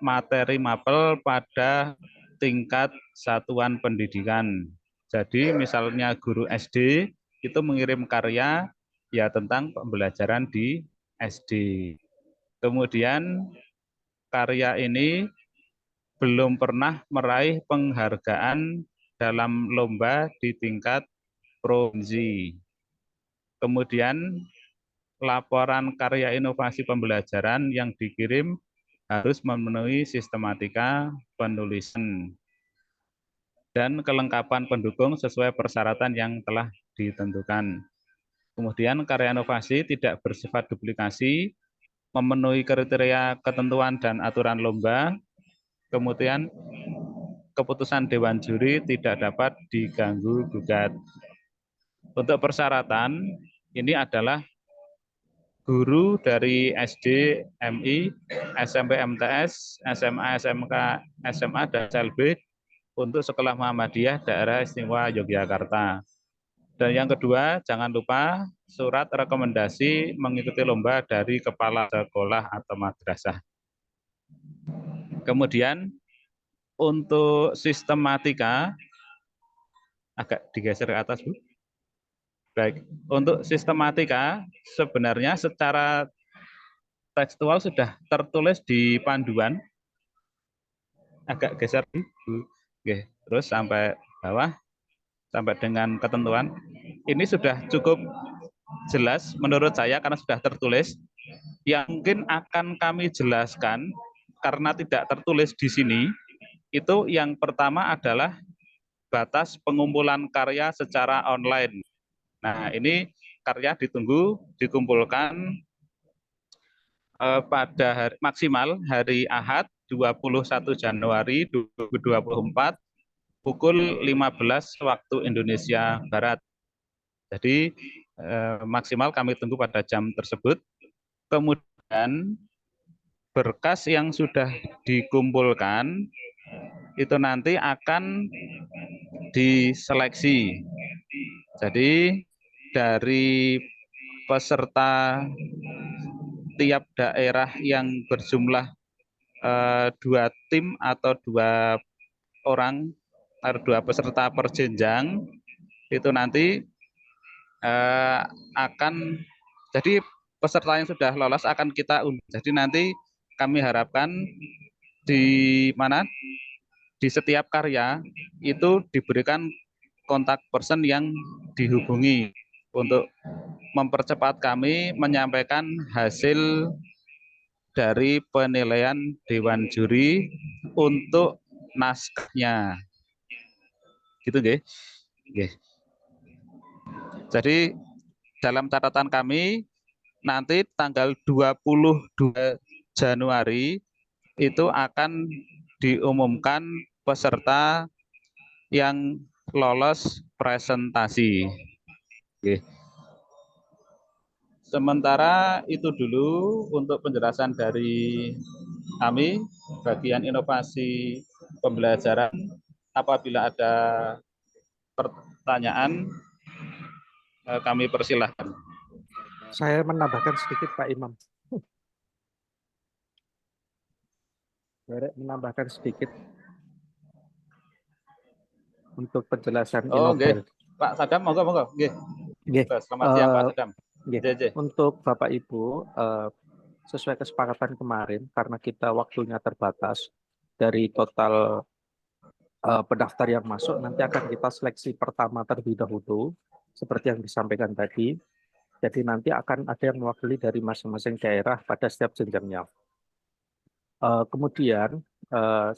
materi mapel pada tingkat satuan pendidikan. Jadi misalnya guru SD itu mengirim karya ya tentang pembelajaran di SD. Kemudian karya ini belum pernah meraih penghargaan dalam lomba di tingkat provinsi. Kemudian laporan karya inovasi pembelajaran yang dikirim harus memenuhi sistematika penulisan dan kelengkapan pendukung sesuai persyaratan yang telah ditentukan. Kemudian karya inovasi tidak bersifat duplikasi, memenuhi kriteria ketentuan dan aturan lomba. Kemudian keputusan Dewan Juri tidak dapat diganggu gugat. Untuk persyaratan ini adalah guru dari SD, MI, SMP, MTS, SMA, SMK, SMA, dan SLB untuk Sekolah Muhammadiyah Daerah Istimewa Yogyakarta. Dan yang kedua, jangan lupa surat rekomendasi mengikuti lomba dari kepala sekolah atau madrasah. Kemudian untuk sistematika, agak digeser ke atas, Bu. Baik, untuk sistematika sebenarnya secara tekstual sudah tertulis di panduan. Agak geser, Bu. Oke, terus sampai bawah, sampai dengan ketentuan. Ini sudah cukup jelas menurut saya karena sudah tertulis. Yang mungkin akan kami jelaskan karena tidak tertulis di sini, itu yang pertama adalah batas pengumpulan karya secara online. Nah, ini karya ditunggu dikumpulkan pada hari, maksimal hari Ahad 21 Januari 2024 pukul 15 waktu Indonesia Barat. Jadi maksimal kami tunggu pada jam tersebut. Kemudian berkas yang sudah dikumpulkan itu nanti akan diseleksi. Jadi dari peserta tiap daerah yang berjumlah 2 tim atau 2 orang atau 2 peserta per jenjang itu nanti akan jadi peserta yang sudah lolos akan kita undi. Jadi nanti kami harapkan di setiap karya itu diberikan kontak person yang dihubungi untuk mempercepat kami menyampaikan hasil dari penilaian Dewan Juri untuk naskahnya. Gitu nggih. Nggih. Jadi dalam catatan kami nanti tanggal 22 Januari itu akan diumumkan peserta yang lolos presentasi. Oke. Sementara itu dulu untuk penjelasan dari kami bagian inovasi pembelajaran. Apabila ada pertanyaan kami persilahkan. Saya menambahkan sedikit Pak Imam. Menambahkan sedikit untuk penjelasan Inobel. Pak Sadam, monggo. Nggih. Selamat siang Pak Sadam. Untuk Bapak Ibu, sesuai kesepakatan kemarin, karena kita waktunya terbatas dari total pendaftar yang masuk, nanti akan kita seleksi pertama terlebih dahulu, seperti yang disampaikan tadi. Jadi nanti akan ada yang mewakili dari masing-masing daerah pada setiap jenjangnya. Kemudian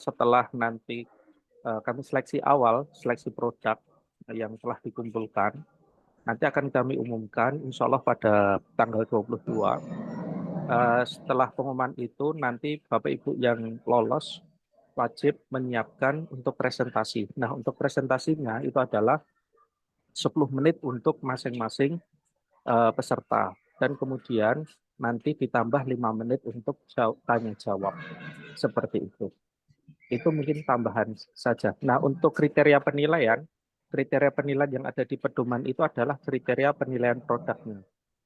setelah nanti kami seleksi awal, seleksi produk yang telah dikumpulkan, nanti akan kami umumkan insya Allah pada tanggal 22. Setelah pengumuman itu nanti Bapak Ibu yang lolos wajib menyiapkan untuk presentasi. Nah, untuk presentasinya itu adalah 10 menit untuk masing-masing peserta. Dan kemudian nanti ditambah 5 menit untuk tanya jawab. Seperti itu. Itu mungkin tambahan saja. Nah, untuk kriteria penilaian yang ada di pedoman itu adalah kriteria penilaian produknya.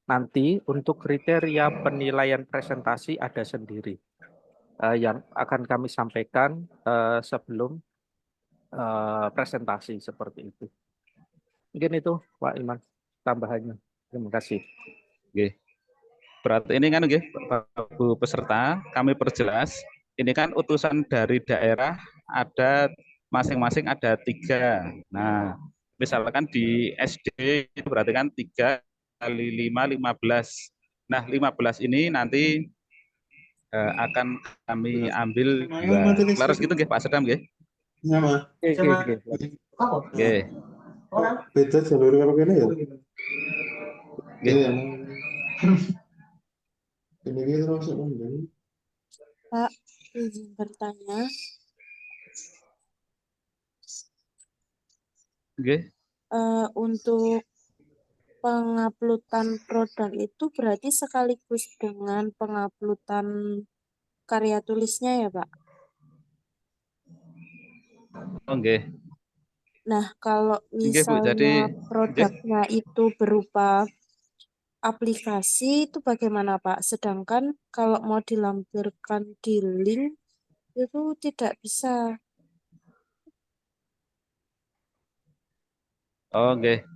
Nanti untuk kriteria penilaian presentasi ada sendiri yang akan kami sampaikan sebelum presentasi seperti itu. Mungkin itu Pak Iman tambahannya. Terima kasih. Oke. Berarti ini kan Bu peserta, kami perjelas, ini kan utusan dari daerah ada masing-masing ada 3. Nah, misalkan di SD itu berarti kan 3 kali 5, 15. Nah, 15 ini nanti akan kami ambil 2. Laras gitu nggih Pak Sedam nggih? Oke. Beda jalur kalau kene ya. Ini terus Pak, izin bertanya. Untuk penguploadan produk itu berarti sekaligus dengan penguploadan karya tulisnya ya, Pak? Oke. Nah, kalau Nggih, Bu. misalnya produknya itu berupa aplikasi itu bagaimana, Pak? Sedangkan kalau mau dilampirkan di link itu tidak bisa. Oke.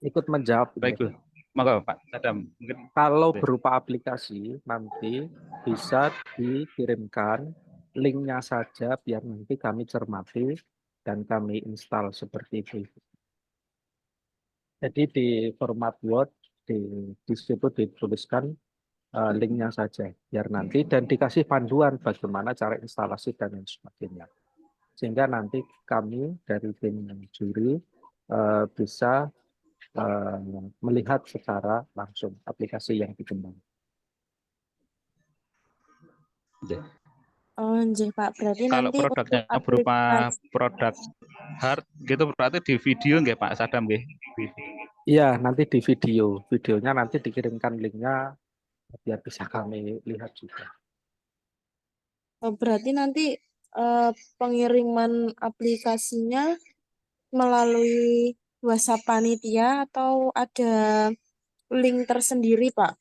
Ikut menjawab. Baik, Bu. Monggo Pak Sadam. Mungkin kalau berupa aplikasi nanti bisa dikirimkan linknya saja biar nanti kami cermati dan kami install seperti itu. Jadi di format Word di situ dituliskan linknya saja biar nanti dan dikasih panduan bagaimana cara instalasi dan lain sebagainya. Sehingga nanti kami dari tim juri bisa melihat secara langsung aplikasi yang dikembangkan. Oh, nggih, Pak. Berarti kalau nanti produknya untuk berupa aplikasi produk hard gitu berarti di video nggih Pak Sadam nggih? Iya, nanti di videonya nanti dikirimkan linknya biar bisa kami lihat juga. berarti nanti pengiriman aplikasinya melalui WhatsApp panitia atau ada link tersendiri, Pak?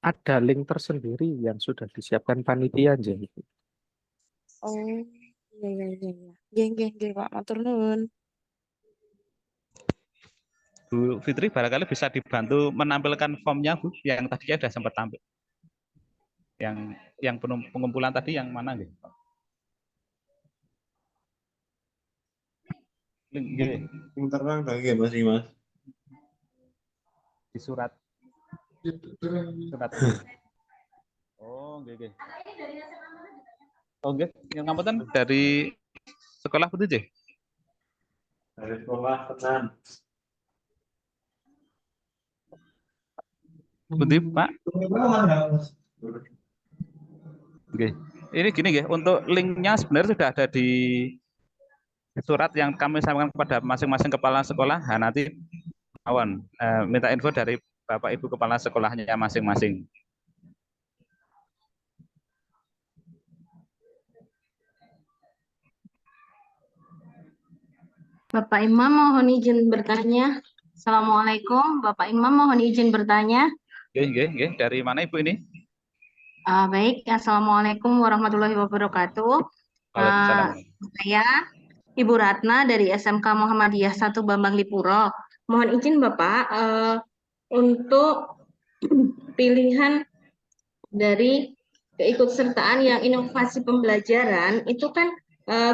Ada link tersendiri yang sudah disiapkan panitia jadi. Oh, iya. Nggih, Pak. Matur nuwun. Bu Fitri barangkali bisa dibantu menampilkan formnya Bu yang tadinya sudah sempat tampil. Yang pengumpulan tadi yang mana nggih? Yang terang lagi Mas Dimas. Di surat. Oh, nggih. Oh, nggih. Yang ngapunten dari sekolah pundi nggih? Dari sekolah tenan. Pundi, Pak? Oke. Ini gini nggih, untuk linknya sebenarnya sudah ada di surat yang kami sampaikan kepada masing-masing kepala sekolah. Nah, nanti minta info dari Bapak Ibu kepala sekolahnya masing-masing. Bapak Imam mohon izin bertanya. Assalamualaikum, Bapak Imam mohon izin bertanya. Nggih. Dari mana Ibu ini? Baik, Assalamualaikum warahmatullahi wabarakatuh. Saya Ibu Ratna dari SMK Muhammadiyah 1 Bambang Lipuro. Mohon izin Bapak untuk pilihan dari keikutsertaan yang inovasi pembelajaran itu kan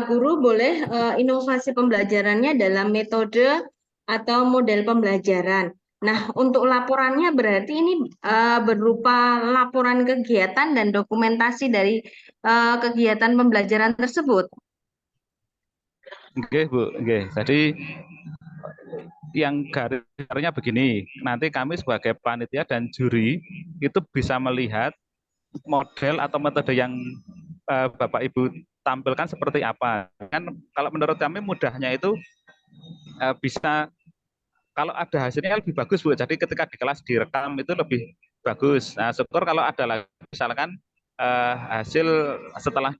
guru boleh inovasi pembelajarannya dalam metode atau model pembelajaran. Nah, untuk laporannya berarti ini berupa laporan kegiatan dan dokumentasi dari kegiatan pembelajaran tersebut. Oke, Bu. Oke. Jadi yang garisnya begini, nanti kami sebagai panitia dan juri itu bisa melihat model atau metode yang Bapak Ibu tampilkan seperti apa. Kan kalau menurut kami mudahnya itu bisa kalau ada hasilnya lebih bagus Bu. Jadi ketika di kelas direkam itu lebih bagus. Nah, syukur kalau ada lagi misalkan hasil setelah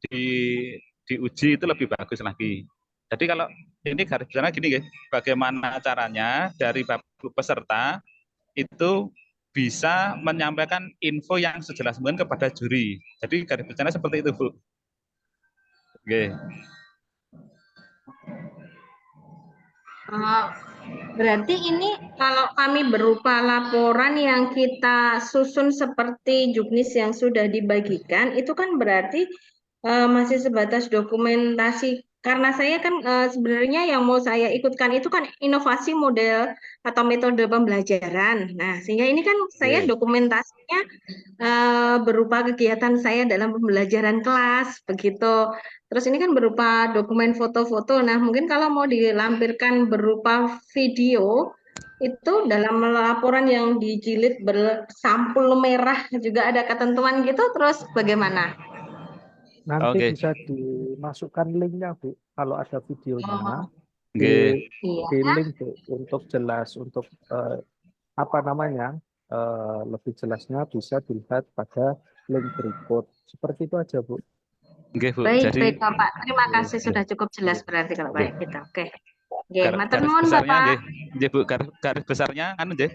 diuji itu lebih bagus lagi. Jadi kalau ini garis besarnya gini guys, bagaimana caranya dari Bapak peserta itu bisa menyampaikan info yang sejelas mungkin kepada juri. Jadi garis besarnya seperti itu Bu. Oke. Berarti ini kalau kami berupa laporan yang kita susun seperti juknis yang sudah dibagikan, itu kan berarti masih sebatas dokumentasi. Karena saya kan sebenarnya yang mau saya ikutkan itu kan inovasi model atau metode pembelajaran. Nah, sehingga ini kan saya dokumentasinya berupa kegiatan saya dalam pembelajaran kelas, begitu. Terus ini kan berupa dokumen foto-foto. Nah, mungkin kalau mau dilampirkan berupa video, itu dalam laporan yang dijilid bersampul merah juga ada ketentuan gitu, terus bagaimana? Nanti bisa dimasukkan linknya Bu, kalau ada videonya Oke. di link Bu, untuk jelas, untuk apa namanya, lebih jelasnya bisa dilihat pada link berikut. Seperti itu aja Bu. Oke Bu. Baik, Jadi baik Bapak. Terima kasih sudah cukup jelas berarti kalau baik gitu. Oke. Oke, matur garis nuwun besarnya Bapak. nggih, Bu, garis besarnya kan nggih.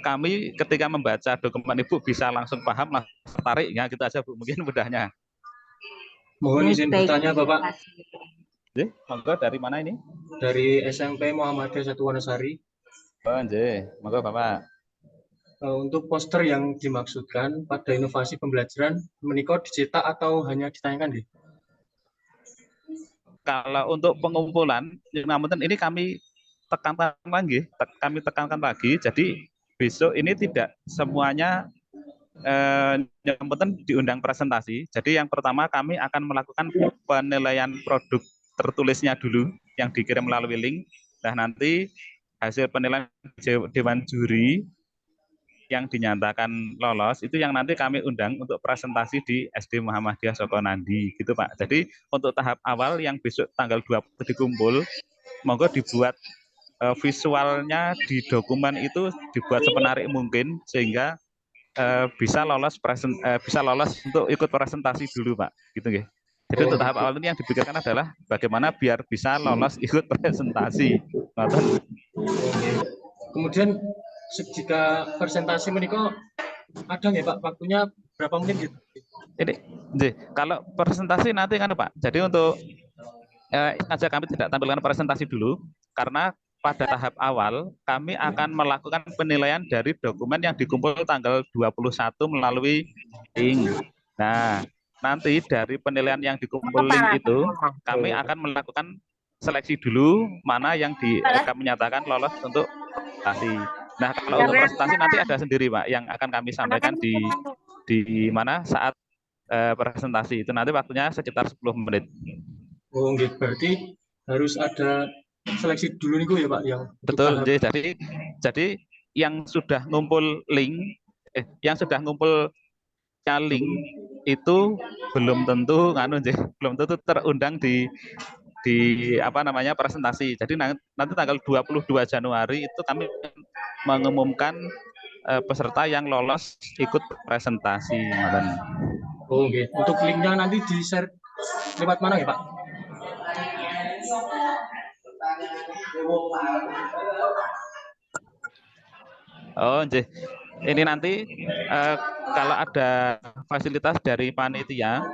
Kami ketika membaca dokumen Ibu bisa langsung paham, langsung tertarik ya, gitu aja Bu. Mungkin mudahnya. Mohon izin Baik, bertanya Bapak. Nggih, monggo dari mana ini? Dari SMP Muhammadiyah 1 Wonosari. Oh, nggih. Monggo Bapak. Untuk poster yang dimaksudkan pada inovasi pembelajaran menika dicetak atau hanya ditayangkan nggih? Kalau untuk pengumpulan, namun ini kami tekankan lagi. Jadi besok ini tidak semuanya yang penting diundang presentasi. Jadi yang pertama kami akan melakukan penilaian produk tertulisnya dulu yang dikirim melalui link. Nah, nanti hasil penilaian dewan juri yang dinyatakan lolos itu yang nanti kami undang untuk presentasi di SD Muhammadiyah Sokonandi gitu Pak. Jadi untuk tahap awal yang besok tanggal 20 dikumpul, monggo dibuat visualnya di dokumen itu dibuat semenarik mungkin sehingga bisa lolos untuk ikut presentasi dulu Pak, gitu nggih. Jadi untuk tahap awal ini yang dipikirkan adalah bagaimana biar bisa lolos ikut presentasi. Kemudian jika presentasi menika ada nggih Pak, waktunya berapa menit gitu? Ini, kalau presentasi nanti kan Pak. Jadi untuk saja kami tidak tampilkan presentasi dulu karena pada tahap awal kami akan melakukan penilaian dari dokumen yang dikumpul tanggal 21 melalui link. Nah, nanti dari penilaian yang dikumpul link itu kami akan melakukan seleksi dulu mana yang kami nyatakan lolos untuk presentasi. Nah, kalau untuk presentasi nanti ada sendiri Pak yang akan kami sampaikan di mana saat presentasi itu nanti waktunya sekitar 10 menit. Oh, gitu. Berarti harus ada seleksi dulu nih ya Pak yang betul. Jadi yang sudah ngumpul link, link itu belum tentu belum tentu terundang di apa namanya presentasi. Jadi nanti tanggal 22 Januari itu kami mengumumkan peserta yang lolos ikut presentasi. Oh, okay. Untuk linknya nanti di-share lewat mana ya Pak? Oh, ini nanti kalau ada fasilitas dari panitia,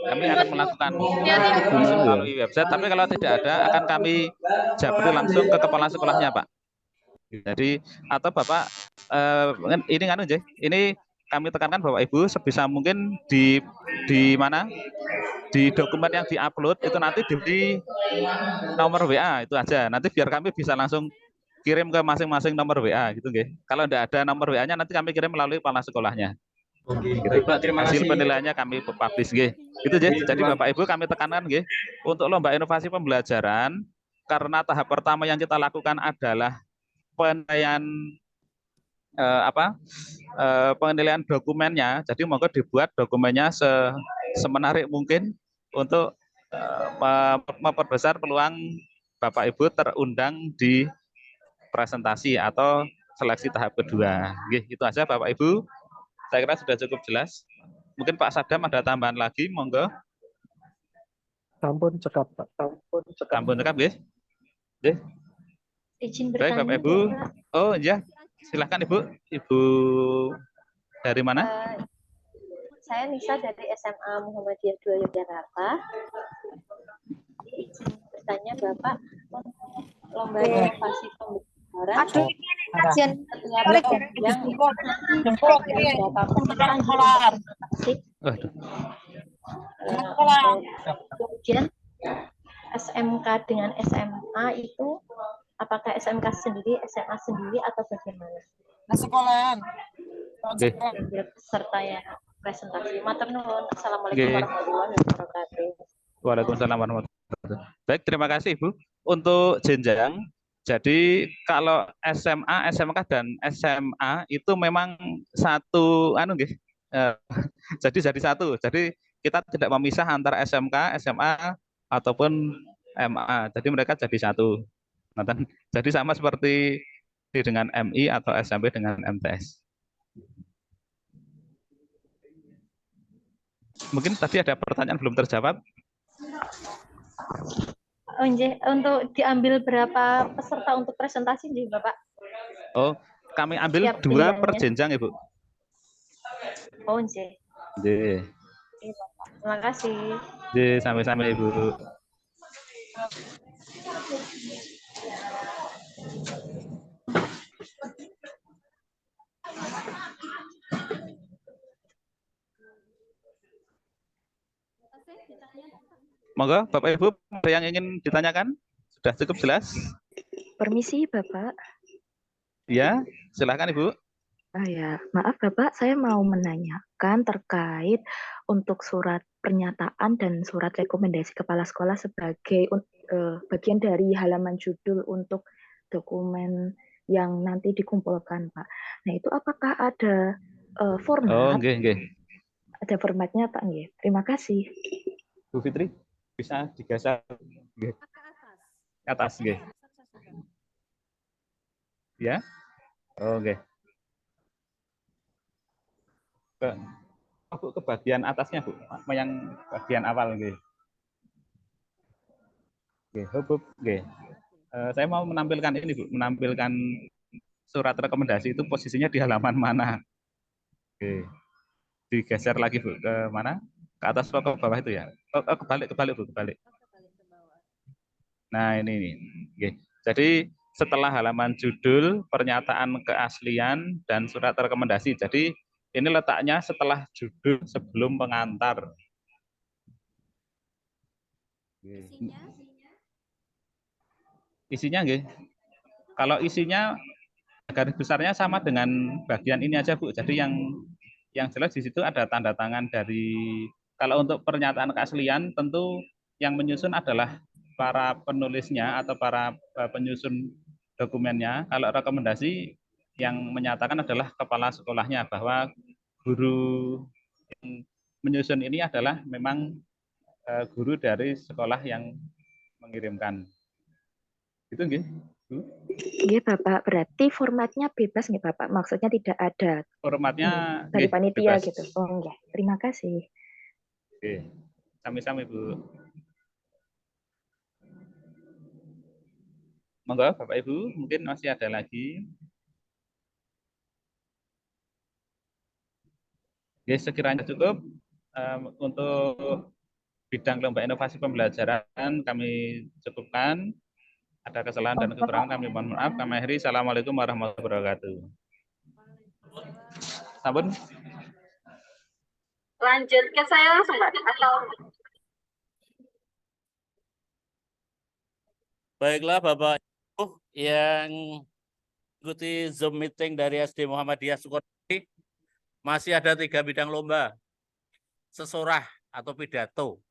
kami akan melakukan melalui website. Tapi kalau tidak ada, akan kami japri langsung ke kepala sekolahnya, Pak. Jadi atau Bapak ini kami tekankan Bapak Ibu sebisa mungkin di mana di dokumen yang diupload itu nanti diberi nomor WA itu aja. Nanti biar kami bisa langsung kirim ke masing-masing nomor WA gitu nggih. Kalau tidak ada nomor WA-nya nanti kami kirim melalui kepala sekolahnya. Oke, baik Pak, terima kasih. Hasil penilaiannya kami publish nggih. Itu jadi Bapak Ibu kami tekankan nggih untuk lomba inovasi pembelajaran karena tahap pertama yang kita lakukan adalah penilaian penilaian dokumennya. Jadi monggo dibuat dokumennya semenarik mungkin untuk memperbesar peluang Bapak Ibu terundang di presentasi atau seleksi tahap kedua. Nggih, itu aja Bapak Ibu. Saya kira sudah cukup jelas. Mungkin Pak Sadam ada tambahan lagi, monggo. Sampun cekap, Pak. Sampun cekap, nggih. Nggih. Izin Baik, Bapak bertanya, Ibu. Bapak. Oh, ya. Silakan Ibu. Ibu dari mana? Saya Nisa dari SMA Muhammadiyah 2 Yogyakarta. Izin bertanya Bapak, lomba inovasi pembelajaran kajian setiap yang berapa peserta kemudian SMK dengan SMA itu apakah SMK sendiri, SMA sendiri atau bagaimana? Sekolahan. Peserta yang presentasi. Matur nuwun. Assalamualaikum warahmatullahi wabarakatuh. Waalaikumsalam warahmatullahi wabarakatuh. Baik, terima kasih Ibu. Untuk jenjang, jadi kalau SMA, SMK dan SMA itu memang satu jadi satu. Jadi kita tidak memisah antara SMK, SMA ataupun MA. Jadi mereka jadi satu. Jadi sama seperti dengan MI atau SMP dengan MTS. Mungkin tadi ada pertanyaan belum terjawab. Untuk diambil berapa peserta untuk presentasi nih Bapak? Oh, kami ambil Siap 2 per jenjangnya. jenjang Ibu. Oh, nggih. Nggih. Terima kasih. Nggih, sampai-sampai Ibu. Monggo, Bapak Ibu, ada yang ingin ditanyakan? Sudah cukup jelas? Permisi, Bapak. Ya, silakan Ibu. Ya, maaf Bapak, saya mau menanyakan terkait untuk surat pernyataan dan surat rekomendasi kepala sekolah sebagai bagian dari halaman judul untuk dokumen yang nanti dikumpulkan, Pak. Nah, itu apakah ada format? Oh, nggih. Ada formatnya, Pak, nggih. Terima kasih. Bu Fitri, bisa digeser nggih. Atas nggih. Ya? Oh, nggih. Ke bagian atasnya, Bu. Yang bagian awal nggih. Nggih, nggih. Saya mau menampilkan ini, Bu, menampilkan surat rekomendasi itu posisinya di halaman mana? Oke. Digeser lagi, Bu, ke mana? Ke atas atau ke bawah itu ya? Kebalik, Bu, kebalik. Nah, ini. Oke. Jadi setelah halaman judul, pernyataan keaslian, dan surat rekomendasi. Jadi ini letaknya setelah judul sebelum pengantar. Isinya nggih. Kalau isinya garis besarnya sama dengan bagian ini aja, Bu. Jadi yang jelas di situ ada tanda tangan dari, kalau untuk pernyataan keaslian tentu yang menyusun adalah para penulisnya atau para penyusun dokumennya. Kalau rekomendasi yang menyatakan adalah kepala sekolahnya bahwa guru yang menyusun ini adalah memang guru dari sekolah yang mengirimkan. Itu nggih, Bu? Iya, Bapak. Berarti formatnya bebas nggih, Bapak? Maksudnya tidak ada formatnya dari panitia bebas. gitu. Oh, enggak. Terima kasih. Oke. Sami-sami, Bu. Monggo, Bapak Ibu, mungkin masih ada lagi. Oke, sekiranya cukup untuk bidang lomba inovasi pembelajaran kami cukupkan. Ada kesalahan dan kekurangan kami mohon maaf. Kami akhiri. Assalamualaikum warahmatullahi wabarakatuh. Sampun. Lanjut ke saya langsung, Mbak, atau Baiklah Bapak Ibu yang ikuti Zoom meeting dari SD Muhammadiyah Sukabumi, masih ada 3 bidang lomba. Sesorah atau pidato.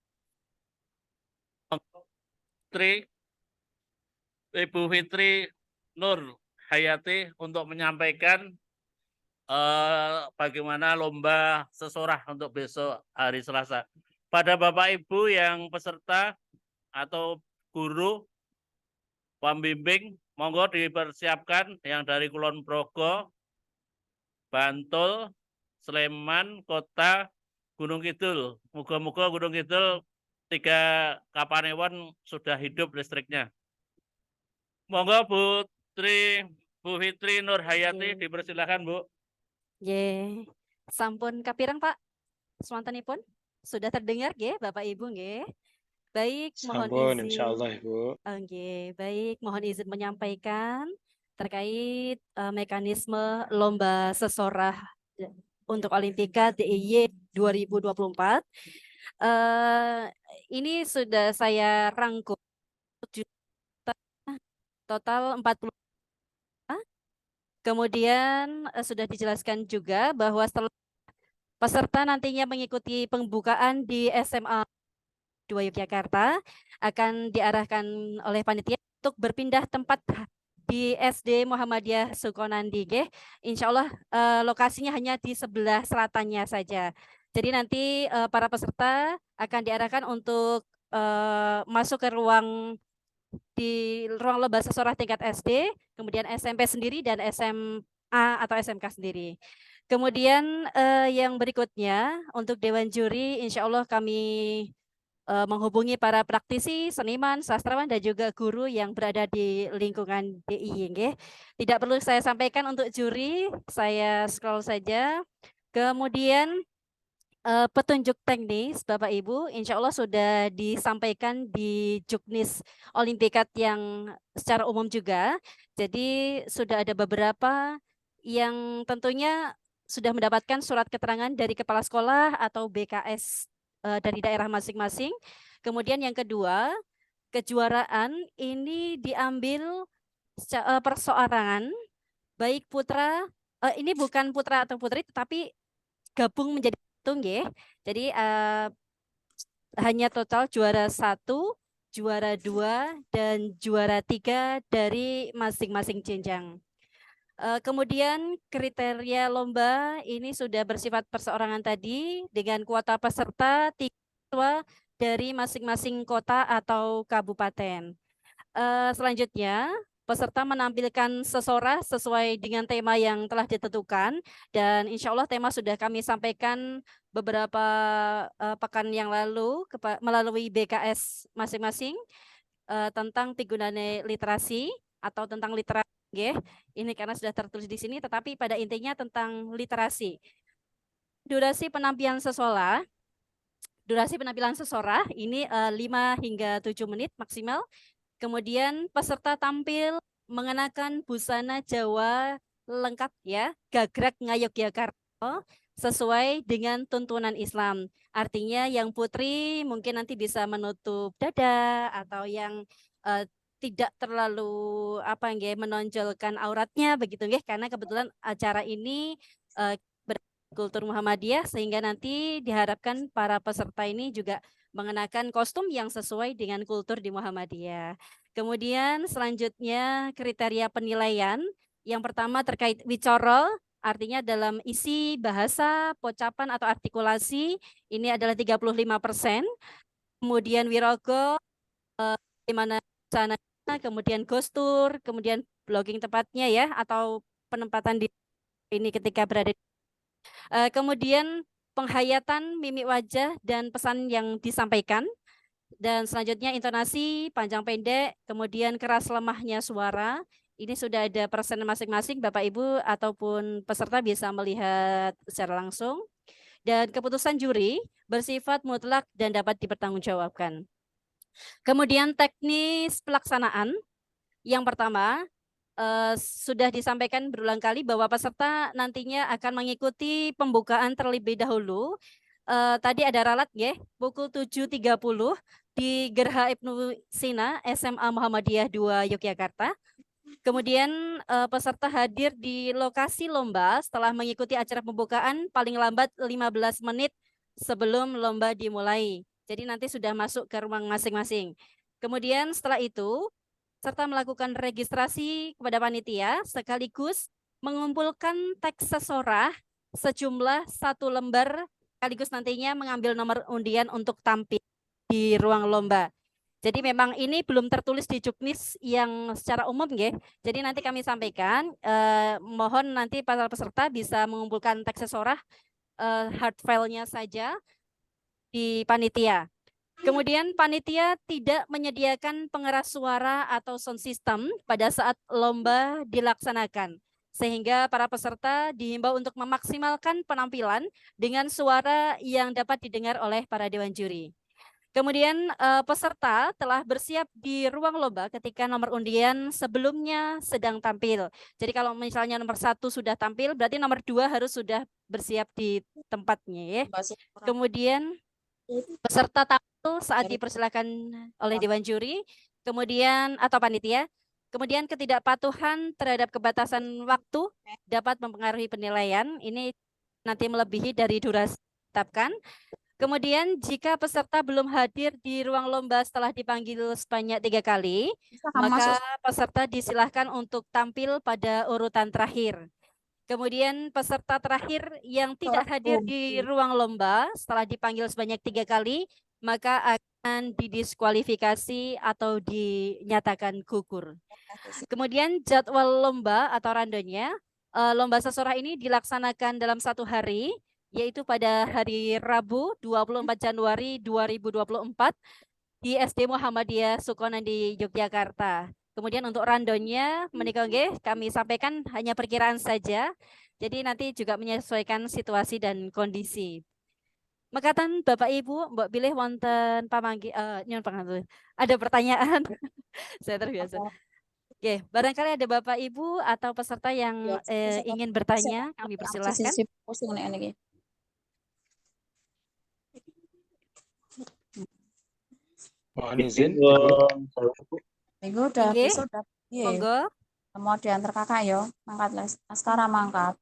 Ibu Fitri Nur Hayati untuk menyampaikan bagaimana lomba sesorah untuk besok hari Selasa. Pada Bapak Ibu yang peserta atau guru, pembimbing, Monggo dipersiapkan yang dari Kulon Progo, Bantul, Sleman, Kota, Gunung Kidul. Moga-moga Gunung Kidul 3 Kapanewon sudah hidup listriknya. Monggo Bu Fitri Nur Hayati dipersilakan Bu. Nggih. Sampun kapirang Pak? Swantenipun sudah terdengar nggih Bapak Ibu nggih? Baik, mohon Sampun, izin. insyaallah Ibu. Oke, baik, mohon izin menyampaikan terkait mekanisme lomba sesorah untuk Olimpiade DIY 2024. Ini sudah saya rangkum total 40. Kemudian sudah dijelaskan juga bahwa setelah peserta nantinya mengikuti pembukaan di SMA 2 Yogyakarta akan diarahkan oleh panitia untuk berpindah tempat di SD Muhammadiyah Sukonandi. Insya Allah lokasinya hanya di sebelah selatannya saja. Jadi nanti para peserta akan diarahkan untuk masuk ke ruang lomba sesorah tingkat SD, kemudian SMP sendiri dan SMA atau SMK sendiri. Kemudian yang berikutnya untuk Dewan Juri, insya Allah kami menghubungi para praktisi, seniman, sastrawan, dan juga guru yang berada di lingkungan DIY. Tidak perlu saya sampaikan untuk juri, saya scroll saja. Kemudian petunjuk teknis Bapak Ibu, insya Allah sudah disampaikan di Juknis Olimpiade yang secara umum juga. Jadi sudah ada beberapa yang tentunya sudah mendapatkan surat keterangan dari kepala sekolah atau BKS dari daerah masing-masing. Kemudian yang kedua, kejuaraan ini diambil perseorangan, baik putra, ini bukan putra atau putri, tetapi gabung menjadi satu, nggih. Jadi hanya total juara 1, juara 2, dan juara 3 dari masing-masing jenjang. Kemudian kriteria lomba ini sudah bersifat perseorangan tadi dengan kuota peserta 3 siswa dari masing-masing kota atau kabupaten. Selanjutnya peserta menampilkan sesorah sesuai dengan tema yang telah ditentukan dan insya Allah tema sudah kami sampaikan beberapa pekan yang lalu melalui BKS masing-masing tentang pigunane literasi atau tentang literasi. Ini karena sudah tertulis di sini, tetapi pada intinya tentang literasi. Durasi penampilan sesorah ini 5 hingga 7 menit maksimal. Kemudian peserta tampil mengenakan busana Jawa lengkap ya, gagrag Ngayogyakarta sesuai dengan tuntunan Islam. Artinya yang putri mungkin nanti bisa menutup dada atau yang tidak terlalu menonjolkan auratnya begitu nggih, karena kebetulan acara ini berkultur Muhammadiyah sehingga nanti diharapkan para peserta ini juga mengenakan kostum yang sesuai dengan kultur di Muhammadiyah. Kemudian selanjutnya kriteria penilaian. Yang pertama terkait wicara, artinya dalam isi bahasa, pocapan atau artikulasi ini adalah 35%. Kemudian wirogo bagaimana sana, kemudian gostur, kemudian blogging tepatnya ya atau penempatan di ini ketika berada. Kemudian penghayatan mimik wajah dan pesan yang disampaikan. Dan selanjutnya intonasi, panjang pendek, kemudian keras lemahnya suara. Ini sudah ada persen masing-masing, Bapak Ibu ataupun peserta bisa melihat secara langsung. Dan keputusan juri bersifat mutlak dan dapat dipertanggungjawabkan. Kemudian teknis pelaksanaan. Yang pertama, sudah disampaikan berulang kali bahwa peserta nantinya akan mengikuti pembukaan terlebih dahulu. Tadi ada ralat ya, pukul 7.30 di Gerha Ibnu Sina SMA Muhammadiyah 2 Yogyakarta. Kemudian peserta hadir di lokasi lomba setelah mengikuti acara pembukaan paling lambat 15 menit sebelum lomba dimulai. Jadi nanti sudah masuk ke ruang masing-masing. Kemudian setelah itu serta melakukan registrasi kepada panitia sekaligus mengumpulkan teks sesorah sejumlah 1 lembar sekaligus nantinya mengambil nomor undian untuk tampil di ruang lomba. Jadi memang ini belum tertulis di Juknis yang secara umum, nggih. Jadi nanti kami sampaikan, mohon nanti para peserta bisa mengumpulkan teks sesorah hard file-nya saja di panitia. Kemudian panitia tidak menyediakan pengeras suara atau sound system pada saat lomba dilaksanakan. Sehingga para peserta dihimbau untuk memaksimalkan penampilan dengan suara yang dapat didengar oleh para dewan juri. Kemudian peserta telah bersiap di ruang lomba ketika nomor undian sebelumnya sedang tampil. Jadi kalau misalnya nomor 1 sudah tampil, berarti nomor 2 harus sudah bersiap di tempatnya ya. Kemudian peserta tampil saat dipersilakan oleh dewan juri, kemudian atau panitia. Kemudian ketidakpatuhan terhadap kebatasan waktu dapat mempengaruhi penilaian. Ini nanti melebihi dari durasi ditetapkan. Kemudian jika peserta belum hadir di ruang lomba setelah dipanggil sebanyak 3 kali, maka peserta disilahkan untuk tampil pada urutan terakhir. Kemudian peserta terakhir yang tidak hadir di ruang lomba setelah dipanggil sebanyak 3 kali, maka akan didiskualifikasi atau dinyatakan gugur. Kemudian jadwal lomba atau randonya, lomba sesorah ini dilaksanakan dalam 1 hari, yaitu pada hari Rabu 24 Januari 2024 di SD Muhammadiyah Sukonan di Yogyakarta. Kemudian untuk randonnya menika nggih kami sampaikan hanya perkiraan saja. Jadi nanti juga menyesuaikan situasi dan kondisi. Mekaten Bapak Ibu, mbok pilih wonten pamanggi nyuwun pangapunten. Ada pertanyaan? Saya terbiasa. Oke, barangkali ada Bapak Ibu atau peserta yang ingin bertanya, kami persilahkan. Mohon izin. Minggu udah Nggih, besok udah piye? monggo. Mau diantar kakak yo, mangkat les. Askara mangkat.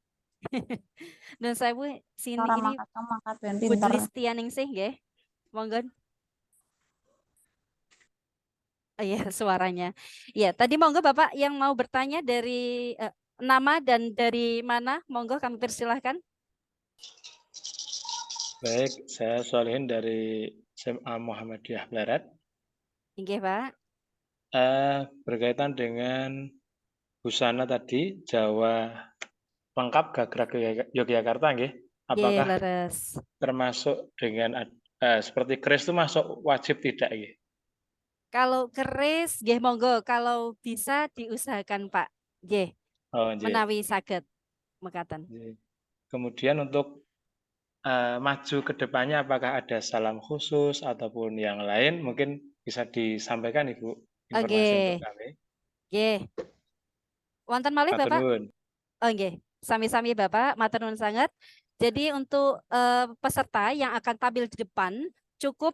Dan saya Bu sini Askara ini mangkat, kamu mangkat ben Bu pinter. Dristianingsih nggih. Monggo. Oh iya, suaranya. Iya, tadi monggo Bapak yang mau bertanya dari nama dan dari mana? Monggo kami persilahkan. Baik, saya Solihin dari SMA Muhammadiyah Barat. Nggih, Pak. Berkaitan dengan busana tadi, Jawa lengkap Gagrak Yogyakarta, nggih. Apakah leres. termasuk dengan seperti keris itu masuk wajib tidak, nggih? Kalau keris, nggih monggo. Kalau bisa diusahakan Pak. Nggih. Oh, nggih. Menawi saged mekaten. Kemudian untuk maju ke depannya apakah ada salam khusus ataupun yang lain mungkin bisa disampaikan Ibu informasi untuk kami. Nggih. Wonten malih Matur Bapak? nuwun. Oh nggih, sami-sami Bapak, matur nuwun sangat. Jadi untuk peserta yang akan tampil di depan cukup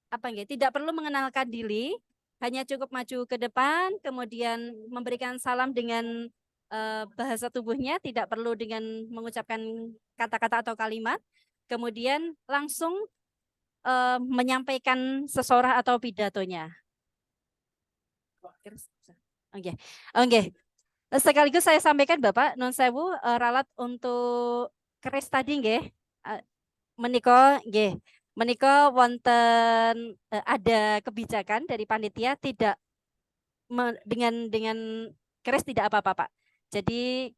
apa nggih, tidak perlu mengenalkan diri, hanya cukup maju ke depan, kemudian memberikan salam dengan bahasa tubuhnya, tidak perlu dengan mengucapkan kata-kata atau kalimat, kemudian langsung menyampaikan sesorah atau pidatonya. Oke, oke. Sekaligus saya sampaikan Bapak, nun sewu ralat untuk keris tadi nggih. Menika nggih. Menika wonten ada kebijakan dari panitia tidak dengan keris tidak apa-apa Pak. Jadi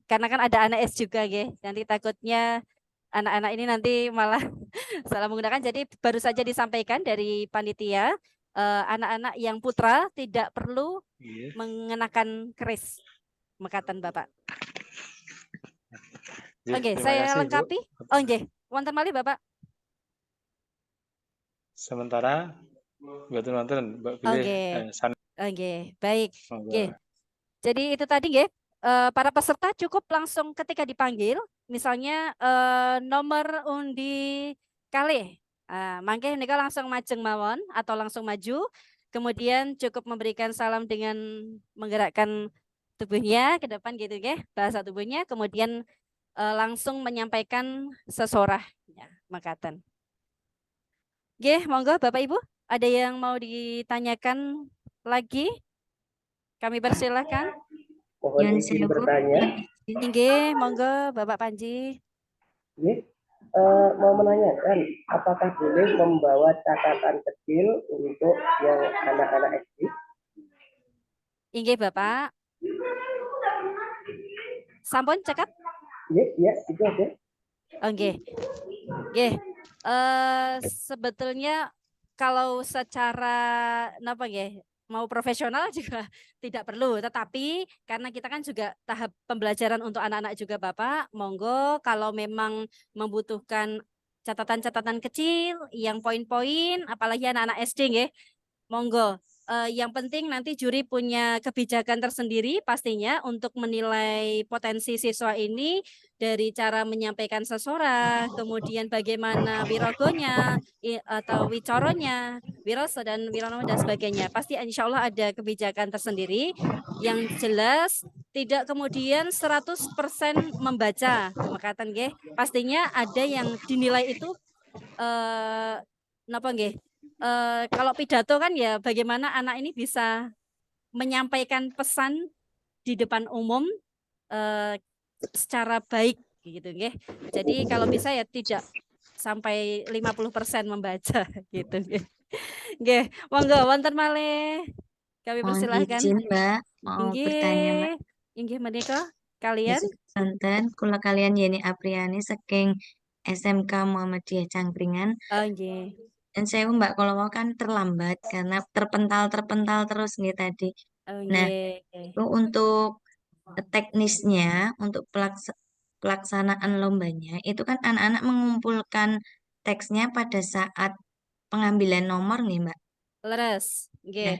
karena kan ada anak S juga nggih. Nanti takutnya anak-anak ini nanti malah salah menggunakan. Jadi baru saja disampaikan dari panitia anak-anak yang putra tidak perlu mengenakan keris mekaten Bapak. Oke, saya lengkapi. Oh nggih, wonten malih Bapak. Sementara wonten Mbak pilih Oke, baik. Oke. Jadi itu tadi nggih, para peserta cukup langsung ketika dipanggil, misalnya nomor undi kalih. Mangke nika langsung majeng mawon atau langsung maju, kemudian cukup memberikan salam dengan menggerakkan tubuhnya ke depan gitu nggih, bahasa tubuhnya, kemudian langsung menyampaikan sesorahnya mekaten. Nggih, monggo Bapak Ibu, ada yang mau ditanyakan lagi? Kami persilahkan. Mohon izin bertanya. Nggih, monggo Bapak Panji. Nggih. Mau menanyakan, apakah boleh membawa catatan kecil untuk yang anak-anak SD? Inggih Bapak. Sampun cekap? Iya, itu aja. Oke. Oke. Sebetulnya kalau secara apa nggih, mau profesional juga tidak perlu, tetapi karena kita kan juga tahap pembelajaran untuk anak-anak juga Bapak, monggo kalau memang membutuhkan catatan-catatan kecil yang poin-poin, apalagi anak-anak SD nggih, monggo. Yang penting nanti juri punya kebijakan tersendiri pastinya untuk menilai potensi siswa ini dari cara menyampaikan sesorah, kemudian bagaimana wirogonya atau wicoronya, wiroso dan wirono dan sebagainya. Pasti insya Allah ada kebijakan tersendiri yang jelas tidak kemudian 100% membaca, makatan nggih. Pastinya ada yang dinilai itu napa nggih? Kalau pidato kan ya bagaimana anak ini bisa menyampaikan pesan di depan umum secara baik gitu nggih. Jadi kalau bisa ya tidak sampai 50% membaca gitu nggih. Nggih, monggo wonten malih. Kami Mohon persilahkan. izin Mbak, mau bertanya Mbak. Inggih menika kalian. Sonten kula kalian Yeni Apriani saking SMK Muhammadiyah Cangkringan. Oh nggih. Dan saya Mbak kalau mau kan terlambat karena terpental terus nih tadi. Oh Nah, nggih. itu untuk teknisnya, untuk pelaksanaan lombanya, itu kan anak-anak mengumpulkan teksnya pada saat pengambilan nomor nih Mbak. Leres, Nah, nggih.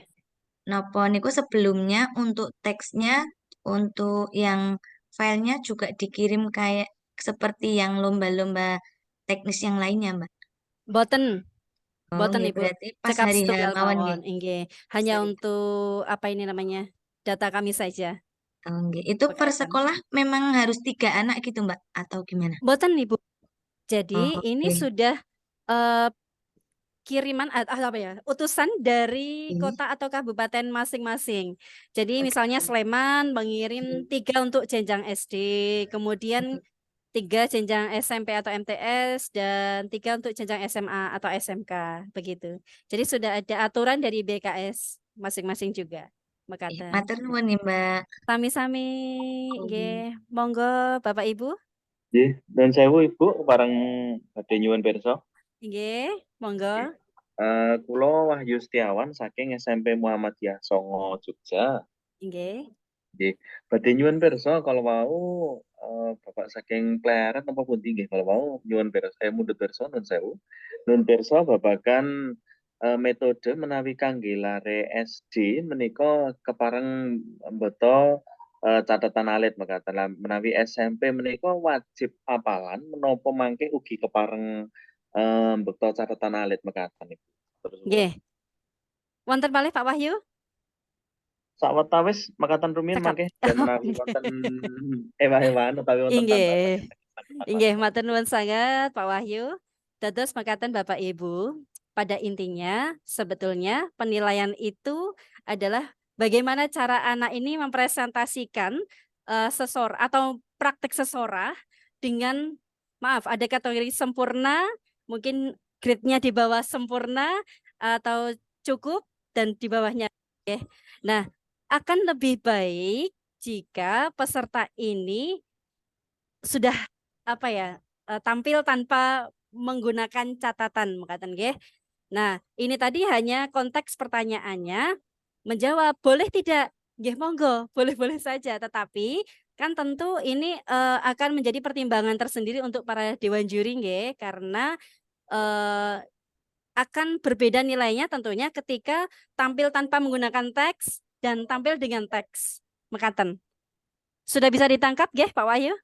nopo niku sebelumnya untuk teksnya, untuk yang filenya juga dikirim kayak seperti yang lomba-lomba teknis yang lainnya Mbak. Boten. Oh, Boten nggih, Ibu. berarti pas Cekap hari H setunggal mawon mawon, nggih. inggih. Hanya untuk apa ini namanya? Data kami saja. Oh, nggih. Itu per Mekaten. sekolah memang harus 3 anak gitu Mbak atau gimana? Boten Ibu. Jadi Oh, ini oke. sudah kiriman apa ya? Utusan dari kota atau kabupaten masing-masing. Jadi misalnya Sleman mengirim 3 untuk jenjang SD, kemudian 3 jenjang SMP atau MTS dan 3 untuk jenjang SMA atau SMK begitu. Jadi sudah ada aturan dari BKS masing-masing juga. Mekaten. Matur nuwun nih Mbak. Sami-sami nggih. Monggo Bapak Ibu. Nggih, dan sewu Ibu bareng badhe nyuwun pirsa. Nggih, monggo. Kula Wahyu Setiawan saking SMP Muhammadiyah Songo Jogja. Nggih. Nggih, badhe nyuwun pirsa kalau mau Bapak saking Pleret napa pundi nggih kalau mau nyuwun pirsa mundhut pirsa nuwun sewu. Nuwun pirsa babagan metode menawi kangge lare SD menika kepareng mbeta catatan alit mekaten. Lah menawi SMP menika wajib hafalan menapa mangke ugi kepareng mbekta catatan alit mekaten Ibu. Nggih. Wonten malih Pak Wahyu? Sawetawis mekaten rumiyin mangke dan menawi wonten ewah-ewahan utawi wonten Inggih. Inggih, matur nuwun sangat Pak Wahyu. Dados mekaten Bapak Ibu, pada intinya sebetulnya penilaian itu adalah bagaimana cara anak ini mempresentasikan sesorah atau praktek sesorah dengan maaf ada kategori sempurna, mungkin grade-nya di bawah sempurna atau cukup dan di bawahnya. Oke. Nah, akan lebih baik jika peserta ini sudah apa ya tampil tanpa menggunakan catatan mekaten nggih. Nah, ini tadi hanya konteks pertanyaannya menjawab boleh tidak? Nggih monggo, boleh-boleh saja, tetapi kan tentu ini akan menjadi pertimbangan tersendiri untuk para dewan juri nggih karena akan berbeda nilainya tentunya ketika tampil tanpa menggunakan teks dan tampil dengan teks. Mekaten. Sudah bisa ditangkap nggih Pak Wahyu?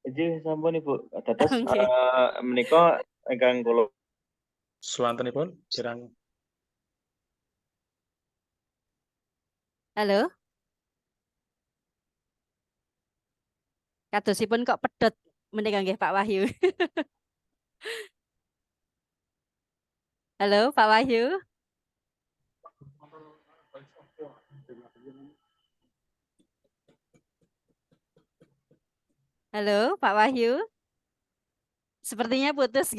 Nggih, sampun Ibu. Dados Oke. menika ingkang kula Swantenipun kirang. Halo. Kadosipun kok pedhot menika nggih Pak Wahyu. Halo Pak Wahyu. Halo Pak Wahyu. Sepertinya putus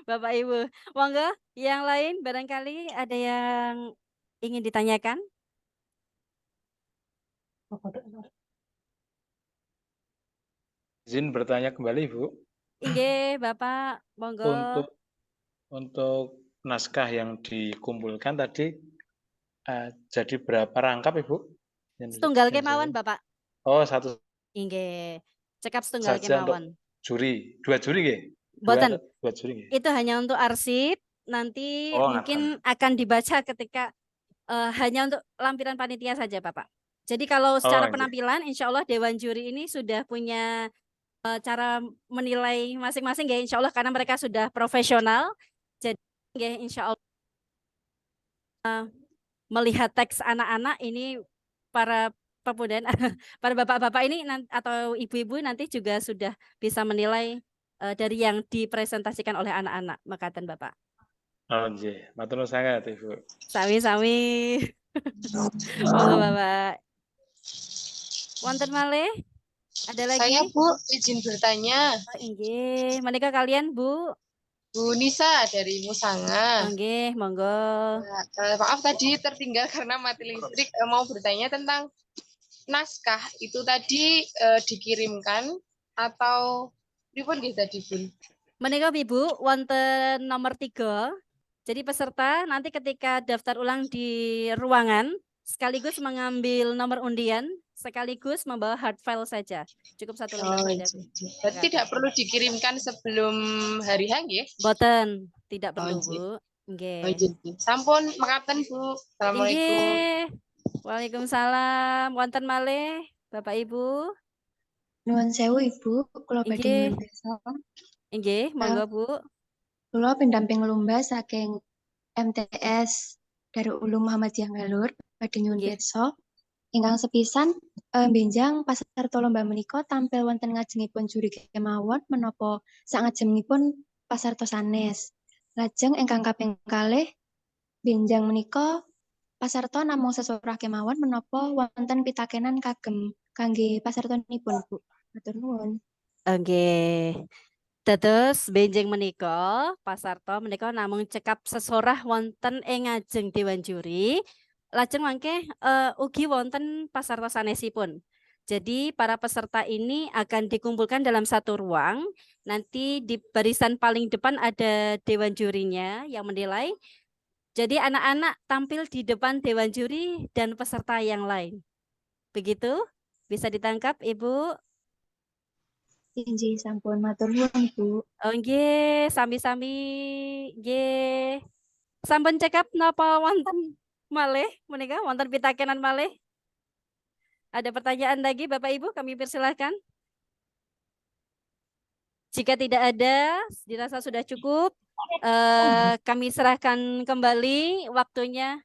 Bapak Ibu. Monggo, yang lain barangkali ada yang ingin ditanyakan? Izin bertanya kembali, Bu. Inggih, Bapak, monggo. Untuk naskah yang dikumpulkan tadi jadi berapa rangkap, Ibu? Setunggal kemawon, Bapak. Oh, satu Inggih. Cekap setunggal saja untuk kemawon. juri. Dua juri nggih? Boten. Dua juri nggih? Itu hanya untuk arsip, nanti Oh, mungkin akan dibaca ketika hanya untuk lampiran panitia saja, Bapak. Jadi kalau secara nggih. penampilan, insya Allah Dewan Juri ini sudah punya cara menilai masing-masing, ya insya Allah, karena mereka sudah profesional. Jadi ya, insya Allah melihat teks anak-anak ini, para pemuda, para bapak-bapak ini atau ibu-ibu nanti juga sudah bisa menilai dari yang dipresentasikan oleh anak-anak. Makaten Bapak. Oh, nggih. Matur nuwun sangat, Ibu. Sami-sami. Monggo Bapak. Wonten malih? Ada lagi? Saya Bu, izin bertanya. Inggih, menikah kalian Bu? Bu Nisa dari Musanga. Nggih, monggo. Maaf tadi tertinggal karena mati listrik. Mau bertanya tentang naskah itu tadi dikirimkan atau pripun nggih tadi Bun? Menika Ibu wonten nomor 3. Jadi peserta nanti ketika daftar ulang di ruangan sekaligus mengambil nomor undian, sekaligus membawa hard file saja. Cukup 1 lembar saja. Berarti tidak perlu dikirimkan sebelum hari H nggih? Boten, tidak perlu Bu. Nggih. Sampun mekaten Bu. Assalamualaikum. Nggih. Waalaikumsalam. Wonten malih Bapak Ibu? Nuwun sewu Ibu, kula badhe nyuwun pirsa. Inggih, monggo Bu. Kula pendamping lomba saking MTS Darul Ulum Muhammadiyah Ngalur, badhe nyuwun pirsa. Ingkang sepisan benjang pasarta lomba menika tampil wonten ngajengipun juri kemawon menapa sangajengipun pasarta sanes. Lajeng ingkang kaping kalih benjang menika pasarta namung sesorah kemawon menapa wonten pitakenan kagem kangge pasartanipun Bu. Matur nuwun. Nggih. Dados benjing menika pasarta menika namung cekap sesorah wonten ing ngajeng Dewan Juri. Lajeng mangke ugi wonten pasarta sanesipun. Jadi para peserta ini akan dikumpulkan dalam satu ruang. Nanti di barisan paling depan ada Dewan Jurinya yang menilai. Jadi anak-anak tampil di depan Dewan Juri dan peserta yang lain. Begitu? Bisa ditangkap Ibu? Inggih sampun matur nuwun Bu. Oh nggih, sami-sami nggih. Sampun cekap napa wonten malih menika wonten pitakenan malih? Ada pertanyaan lagi Bapak Ibu, kami persilahkan. Jika tidak ada, dirasa sudah cukup. Kami serahkan kembali waktunya.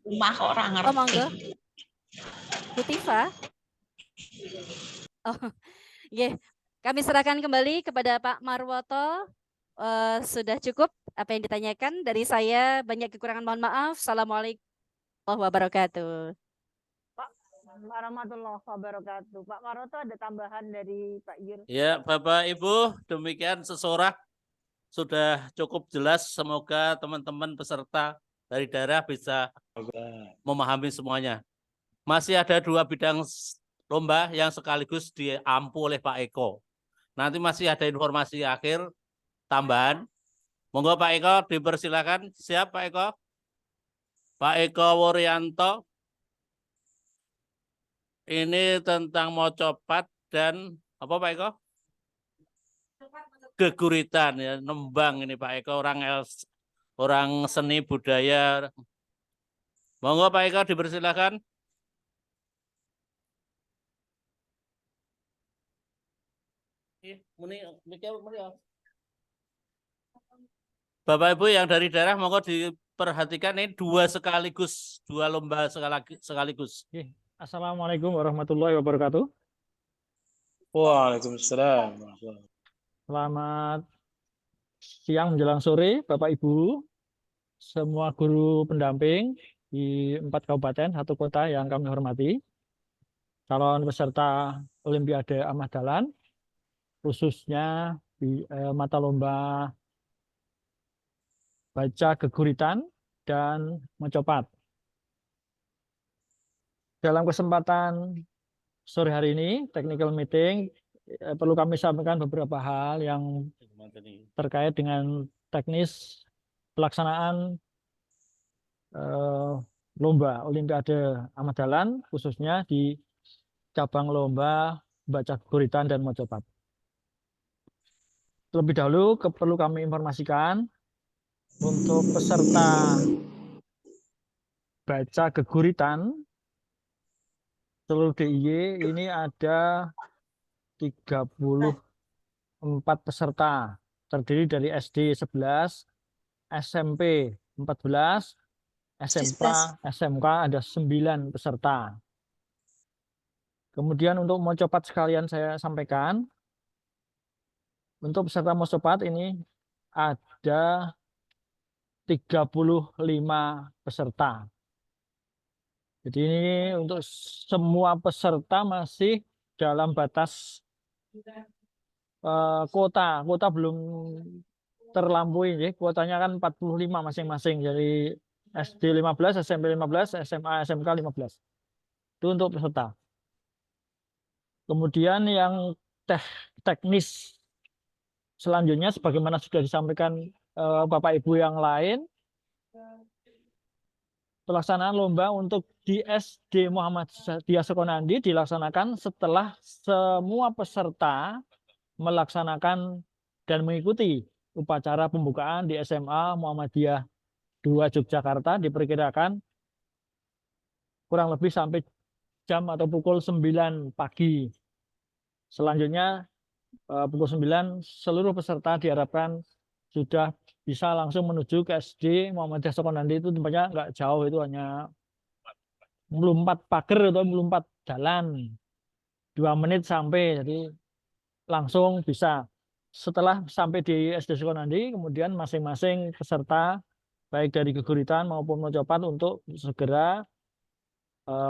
Rumah orang Oh monggo. Bu Tifa. Oh, nggih. Kami serahkan kembali kepada Pak Marwoto. Sudah cukup apa yang ditanyakan dari saya. Banyak kekurangan, mohon maaf. Assalamualaikum warahmatullahi wabarakatuh. Pak warahmatullahi wabarakatuh. Pak Marwoto ada tambahan dari Pak Yur. Ya, Bapak Ibu, demikian sesorah sudah cukup jelas. Semoga teman-teman peserta dari daerah bisa memahami semuanya. Masih ada 2 bidang lomba yang sekaligus diampu oleh Pak Eko. Nanti masih ada informasi akhir tambahan. Monggo Pak Eko dipersilakan. Siap Pak Eko? Pak Eko Wuryanto. Ini tentang mocopat dan apa Pak Eko? Geguritan ya, nembang ini Pak Eko, orang seni budaya. Monggo Pak Eko dipersilakan. Bapak Ibu yang dari daerah monggo diperhatikan, ini 2 sekaligus, 2 lomba sekaligus. Assalamualaikum warahmatullahi wabarakatuh. Waalaikumsalam. Selamat siang menjelang sore Bapak Ibu, semua guru pendamping di 4 kabupaten 1 kota yang kami hormati, calon peserta Olimpiade Ahmad Dahlan, khususnya mata lomba baca geguritan dan mencopat. Dalam kesempatan sore hari ini, technical meeting, perlu kami sampaikan beberapa hal yang terkait dengan teknis pelaksanaan lomba Olimpiade Ahmad Dahlan, khususnya di cabang lomba baca geguritan dan mencopat. Terlebih dahulu perlu kami informasikan untuk peserta baca geguritan seluruh DIY ini ada 34 peserta, terdiri dari SD 11, SMP 14, SMK ada 9 peserta. Kemudian untuk mencopat sekalian saya sampaikan, untuk peserta mencopat ini ada 35 peserta. Jadi ini untuk semua peserta masih dalam batas kuota belum terlampaui, ya. Kuotanya kan 45 masing-masing. Jadi SD 15, SMP 15, SMA, SMK 15. Itu untuk peserta. Kemudian yang teknis selanjutnya sebagaimana sudah disampaikan Bapak Ibu yang lain, pelaksanaan lomba untuk di SD Muhammadiyah Sukonandi dilaksanakan setelah semua peserta melaksanakan dan mengikuti upacara pembukaan di SMA Muhammadiyah 2 Yogyakarta, diperkirakan kurang lebih sampai jam atau pukul 9 pagi. Selanjutnya pukul 9 seluruh peserta diharapkan sudah bisa langsung menuju ke SD Muhammadiyah Sukonandi. Itu tempatnya nggak jauh, itu hanya melompat pagar atau melompat jalan 2 menit sampai, jadi langsung bisa. Setelah sampai di SD Sukonandi, kemudian masing-masing peserta baik dari geguritan maupun mencopat untuk segera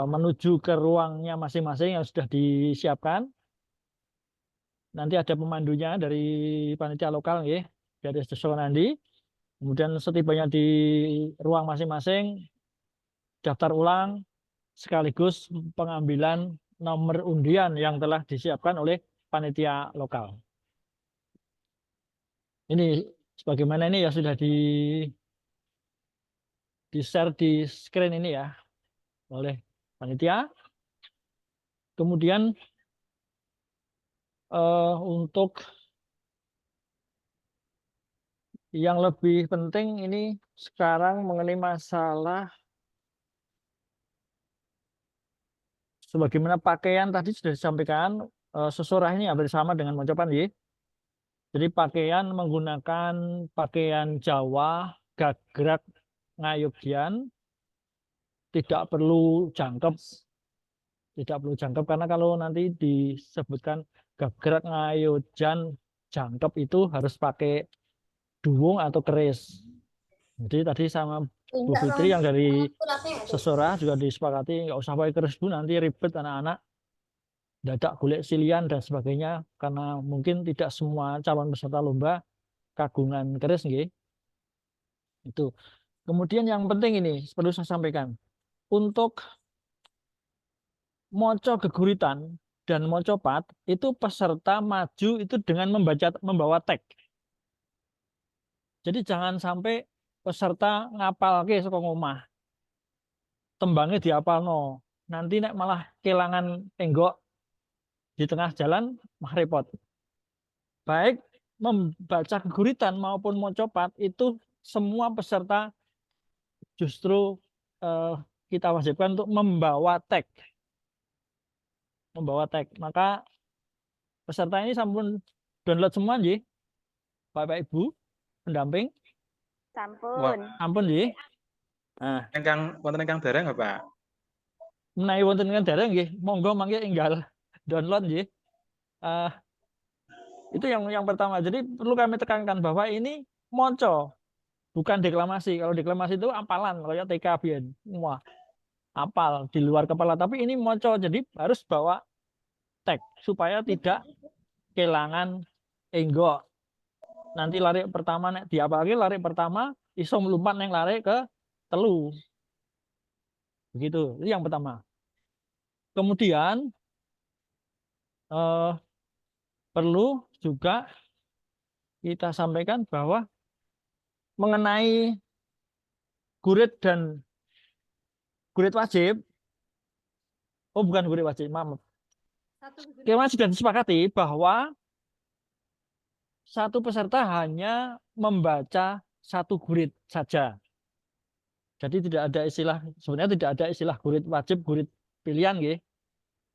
menuju ke ruangnya masing-masing yang sudah disiapkan. Nanti ada pemandunya dari panitia lokal, ya, dari SD Sukonandi. Kemudian setibanya di ruang masing-masing, daftar ulang sekaligus pengambilan nomor undian yang telah disiapkan oleh panitia lokal. Ini sebagaimana ini ya sudah di-share di screen ini ya oleh panitia. Kemudian untuk yang lebih penting ini sekarang mengenai masalah sebagaimana pakaian tadi sudah disampaikan, sesorah ini hampir sama dengan mencopat, ya. Jadi pakaian menggunakan pakaian Jawa, gagrak, ngayogyan, tidak perlu jangkep. Tidak perlu jangkep karena kalau nanti disebutkan gagrak, ngayogyan, jangkep itu harus pakai duwung atau keris. Jadi tadi sama Bu Fitri yang dari Sesorah juga disepakati nggak usah pakai keris, Bu, nanti ribet anak-anak, dadak golek silian dan sebagainya, karena mungkin tidak semua calon peserta lomba kagungan keris, nggih. Itu. Kemudian yang penting ini perlu saya sampaikan, untuk moco geguritan dan mocopat itu peserta maju itu dengan membawa tag. Jadi jangan sampai peserta ngapal ke saka ngomah, tembangnya diapalno, nanti nek malah kelangan enggok di tengah jalan mah repot. Baik membaca geguritan maupun mocopat itu semua peserta justru kita wajibkan untuk membawa tag. Maka peserta ini sampun download semua nggih, Bapak Ibu pendamping. Sampun. Ampun nggih. Nah, wonten ingkang dereng nggak, Pak? Menawi wonten ingkang dereng nggih, monggo mangke enggal download nggih. Itu yang pertama. Jadi perlu kami tekankan bahwa ini moco, bukan deklamasi. Kalau deklamasi itu apalan, kayak TK biyen. Wah, apal di luar kepala. Tapi ini moco, jadi harus bawa tag supaya tidak kehilangan enggok nanti lari pertama nek diapalke lari pertama iso melompat neng lari ke telu. Begitu. Itu yang pertama. Kemudian perlu juga kita sampaikan bahwa mengenai gurit dan gurit wajib, bukan gurit wajib, maaf. Kemarin sudah disepakati bahwa satu peserta hanya membaca satu gurit saja. Jadi tidak ada istilah, sebenarnya tidak ada istilah gurit wajib, gurit pilihan, gitu.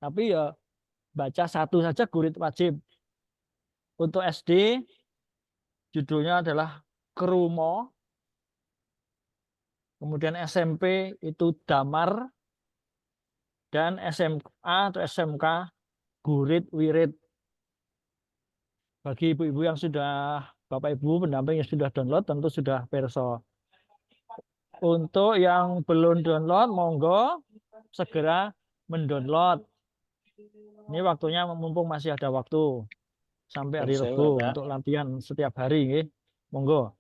Tapi ya baca satu saja gurit wajib. Untuk SD, judulnya adalah Kerumo. Kemudian SMP itu Damar. Dan SMA atau SMK Gurit Wirid. Bagi ibu-ibu yang sudah, Bapak Ibu pendamping yang sudah download, tentu sudah perso. Untuk yang belum download, monggo segera mendownload. Ini waktunya mumpung masih ada waktu. Sampai hari Rebo untuk latihan setiap hari. Monggo.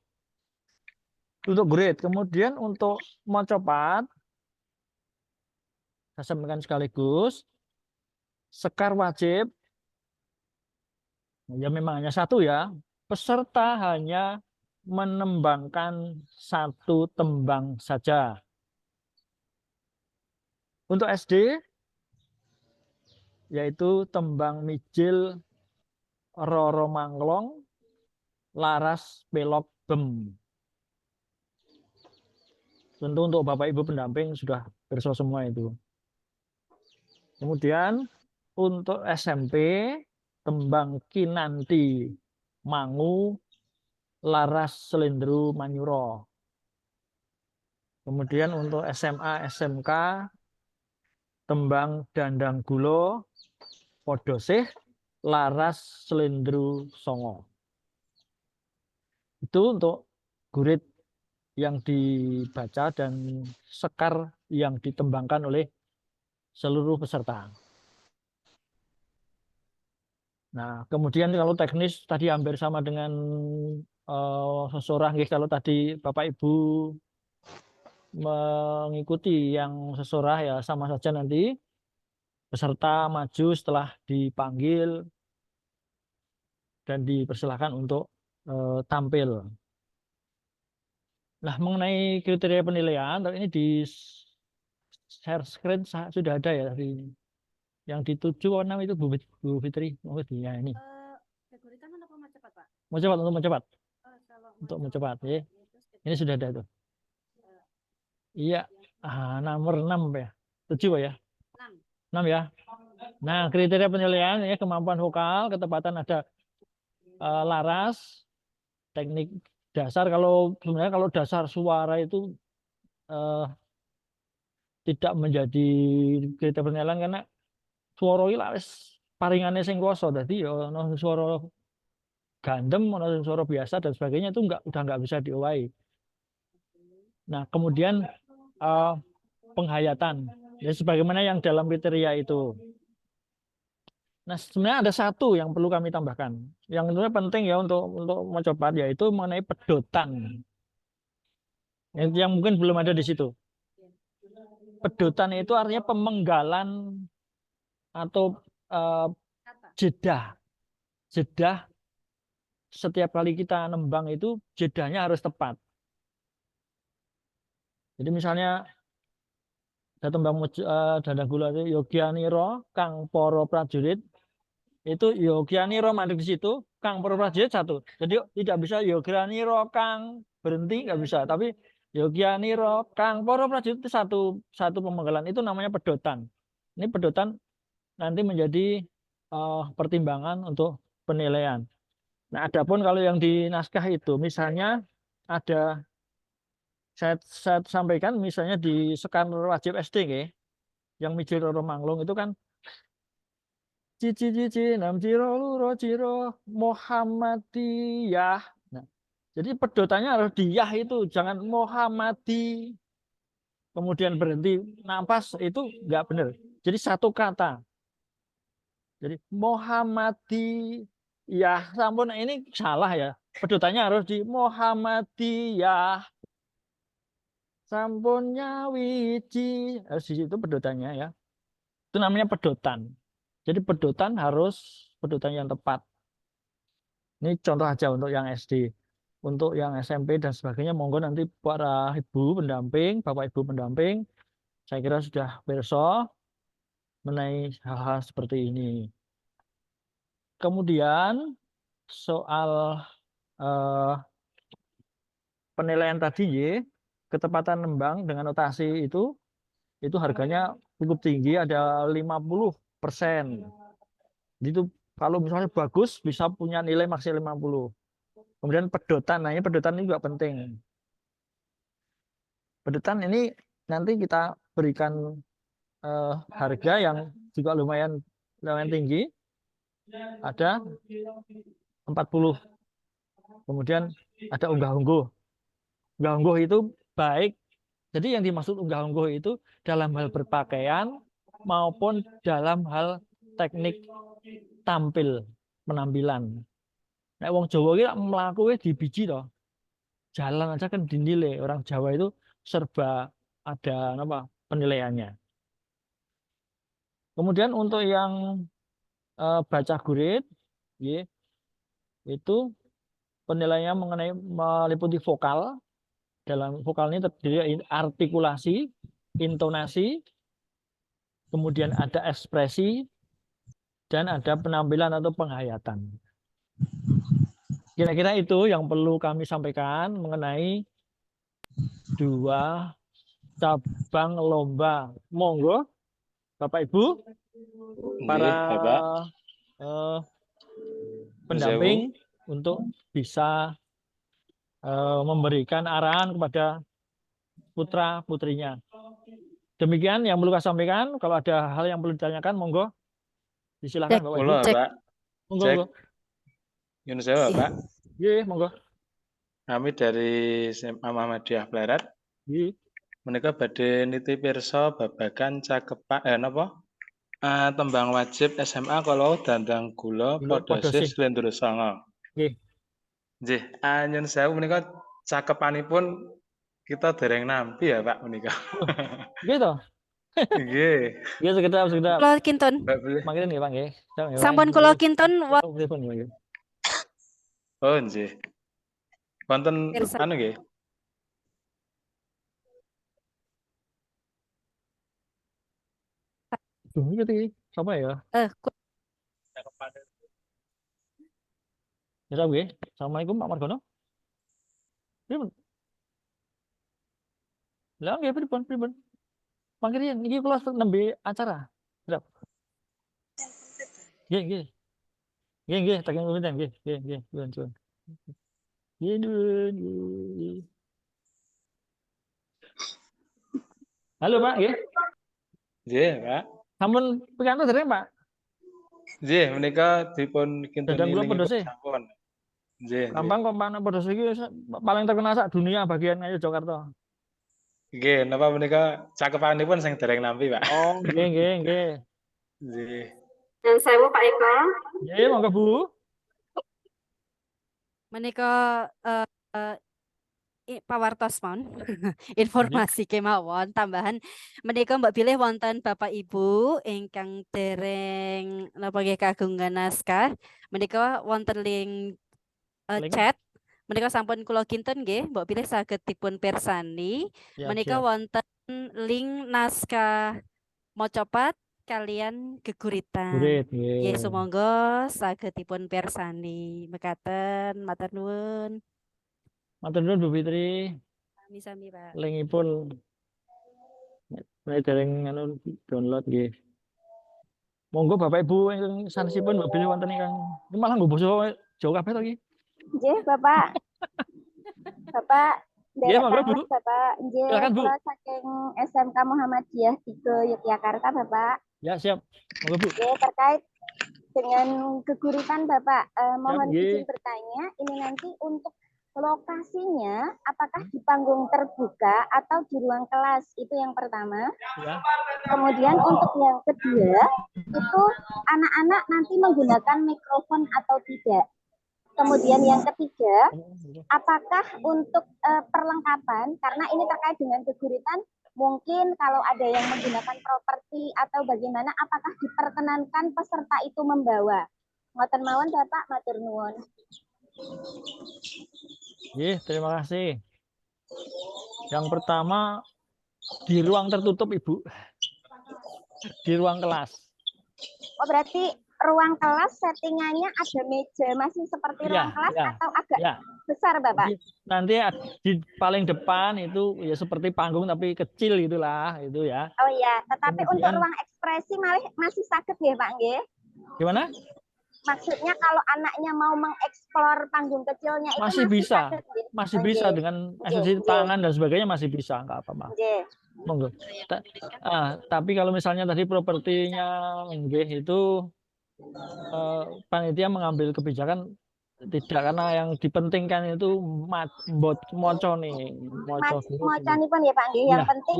Untuk grade. Kemudian untuk mau cepat, saya sampaikan sekaligus. Sekar wajib. Ya memang hanya satu ya. Peserta hanya menembangkan satu tembang saja. Untuk SD, yaitu tembang mijil Roro Manglong, Laras Pelok Bem. Tentu untuk Bapak Ibu pendamping sudah perso semua itu. Kemudian untuk SMP, tembang Kinanti Mangu, Laras Selendru Manyuro. Kemudian untuk SMA, SMK, tembang Dandang Gulo, Podosih, Laras Selendru Songo. Itu untuk gurit yang dibaca dan sekar yang ditembangkan oleh seluruh peserta. Nah, kemudian kalau teknis tadi hampir sama dengan sesorah. Kalau tadi Bapak Ibu mengikuti yang sesorah ya sama saja nanti peserta maju setelah dipanggil dan dipersilahkan untuk tampil. Nah, mengenai kriteria penilaian, ini di share screen sudah ada ya hari ini. Yang di 7 6 itu Bu Fitri. Oh, ya ini. Mau cepat untuk mencepat. Untuk mencepat ya. Ini sudah ada tuh. Iya, nomor 6 ya. 7 ya. 6 ya. Nah, kriteria penilaian ya kemampuan vokal, ketepatan ada laras, teknik dasar. Kalau sebenarnya kalau dasar suara itu tidak menjadi kriteria penilaian karena suara iki wis paringane sing kuwasa. Dadi ya ono suara gandem, ono suara biasa dan sebagainya itu udah nggak bisa diowahi. Nah, kemudian penghayatan ya sebagaimana yang dalam kriteria itu. Nah, sebenarnya ada satu yang perlu kami tambahkan. Yang tentunya penting ya untuk mencoba yaitu mengenai pedotan. Yang mungkin belum ada di situ. Pedotan itu artinya pemenggalan atau jedah. Jedah setiap kali kita nembang itu jedahnya harus tepat. Jadi misalnya ada tembang Dandang Gulo itu Yogyaniro Kang Poro Prajurit, itu Yogyaniro mandek di situ, Kang Poro Prajurit satu. Jadi tidak bisa Yogyaniro Kang berhenti, nggak bisa. Tapi Yogyaniro Kang Poro Prajurit itu satu pemenggalan, itu namanya pedotan. Ini pedotan nanti menjadi pertimbangan untuk penilaian. Nah, adapun kalau yang di naskah itu misalnya ada saya sampaikan misalnya di sekar wajib SD yang mijil Roro Manglong itu kan cici nam ciro luro ciro Muhammadiyah. Nah, jadi pedotannya harus diyah itu, jangan Muhammadi kemudian berhenti nafas, itu nggak benar. Jadi satu kata. Jadi Muhammadiyah, sampun ini salah ya. pedotannya harus di Muhammadiyah. Sampun nyawiji. Harus di situ pedotannya ya. Itu namanya pedotan. Jadi pedotan harus pedotan yang tepat. Ini contoh aja untuk yang SD. Untuk yang SMP dan sebagainya, monggo nanti para ibu pendamping, bapak ibu pendamping, saya kira sudah berso mengenai hal-hal seperti ini. Kemudian soal penilaian tadi, ketepatan nembang dengan notasi itu harganya cukup tinggi, ada 50%. Itu kalau misalnya bagus bisa punya nilai maksimal 50. Kemudian pedotan, nah ini pedotan ini juga penting. Pedotan ini nanti kita berikan harga yang juga lumayan tinggi, ada 40. Kemudian ada unggah-ungguh. Unggah-ungguh itu baik. Jadi yang dimaksud unggah-ungguh itu dalam hal berpakaian maupun dalam hal teknik tampil, penampilan. Nek wong Jawa iki mlaku di biji toh. Jalan aja kan dinilai. Orang Jawa itu serba ada penilaiannya. Kemudian untuk yang baca gurit, itu penilaiannya mengenai meliputi vokal. Dalam vokal ini terdiri artikulasi, intonasi, kemudian ada ekspresi, dan ada penampilan atau penghayatan. Kira-kira itu yang perlu kami sampaikan mengenai 2 cabang lomba. Monggo, Bapak Ibu, para pendamping untuk bisa memberikan arahan kepada putra-putrinya. Demikian yang perlu saya sampaikan. Kalau ada hal yang perlu ditanyakan, monggo. Disilakan Bapak Ibu. Monggo. Yunus Sewu, Pak. Iya, monggo. Kami dari SMA Muhammadiyah Pleret. Menika badhe niti pirsa babagan cakepan tembang wajib SMA kalau dandang gula podosih slendro sanga. Nggih. Nggih, nyun sewu menika cakepanipun kita dereng nampi ya, Pak menika. Nggih to? Nggih. Nggih sekedap. Kula kinten. Mangkene nggih, Pak nggih. Sampun kula kinten. Oh, nggih. Wonten anu nggih. Duh, iki sapa ya? Ya, nggih. Assalamualaikum Pak Margono. Pripun? Lah nggih pripun? Mangkene niki kula nembe acara. Sedap. Nggih. Nggih, taking pemitan nggih. Suwun. Nggih. Halo Pak, nggih. Nggih, Pak. Sampun pikantuk dereng, Pak? Nggih, menika dipun kinten sampun. Nggih. Gampang kok Pak Podos iki paling terkenal sak dunia bagian Yogyakarta. Nggih, napa menika cakepanipun sing dereng nampi, Pak. Oh, nggih. Nggih. Yang sewu Pak Eko. Nggih, monggo Bu. Menika pawartos mon informasi kemawon tambahan menika mbok bilih wonten Bapak Ibu ingkang dereng napa nggih kagungan naskah menika wonten link chat menika sampun kula kinten nggih mbok bilih saged dipun pirsani menika wonten link naskah mocopat kalian geguritan nggih sumangga saged dipun pirsani mekaten matur nuwun. Matur nuwun Bu Fitri. Sami-sami Pak. Linkipun dereng download nggih. Monggo Bapak Ibu ingkang sanesipun mbok bilih wonten ingkang malah nggo basa Jawa kabeh to iki. Nggih, Bapak. Bapak, nggih monggo Bu. Bapak, nggih. Kula saking SMK Muhammadiyah 3 Yogyakarta, Bapak. Ya, siap. Monggo Bu. Nggih, terkait dengan geguritan Bapak, mohon izin bertanya, ini nanti untuk lokasinya apakah di panggung terbuka atau di ruang kelas? Itu yang pertama. Ya. Kemudian untuk yang kedua, itu anak-anak nanti menggunakan mikrofon atau tidak? Kemudian yang ketiga, apakah untuk perlengkapan, karena ini terkait dengan keguritan, mungkin kalau ada yang menggunakan properti atau bagaimana, apakah diperkenankan peserta itu membawa? Ngoten mawon Bapak, matur nuwun. Terima kasih. Yang pertama, di ruang tertutup, Ibu. Di ruang kelas. Oh, berarti ruang kelas settingannya ada meja masih seperti ruang kelas atau agak besar, Bapak? Nanti di paling depan itu ya seperti panggung tapi kecil gitulah, itu ya. Oh iya, tetapi Kemudian, untuk ruang ekspresi masih sakit ya, Pak nggih? Gimana? Maksudnya kalau anaknya mau mengeksplor panggung kecilnya itu masih bisa, sakit, masih bisa dengan ekspresi tangan dan sebagainya masih bisa, nggak apa-apa. Monggo. Tapi kalau misalnya tadi propertinya itu panitia mengambil kebijakan tidak, karena yang dipentingkan itu moco nih, moco nih pun ya Pak nggih. Yang penting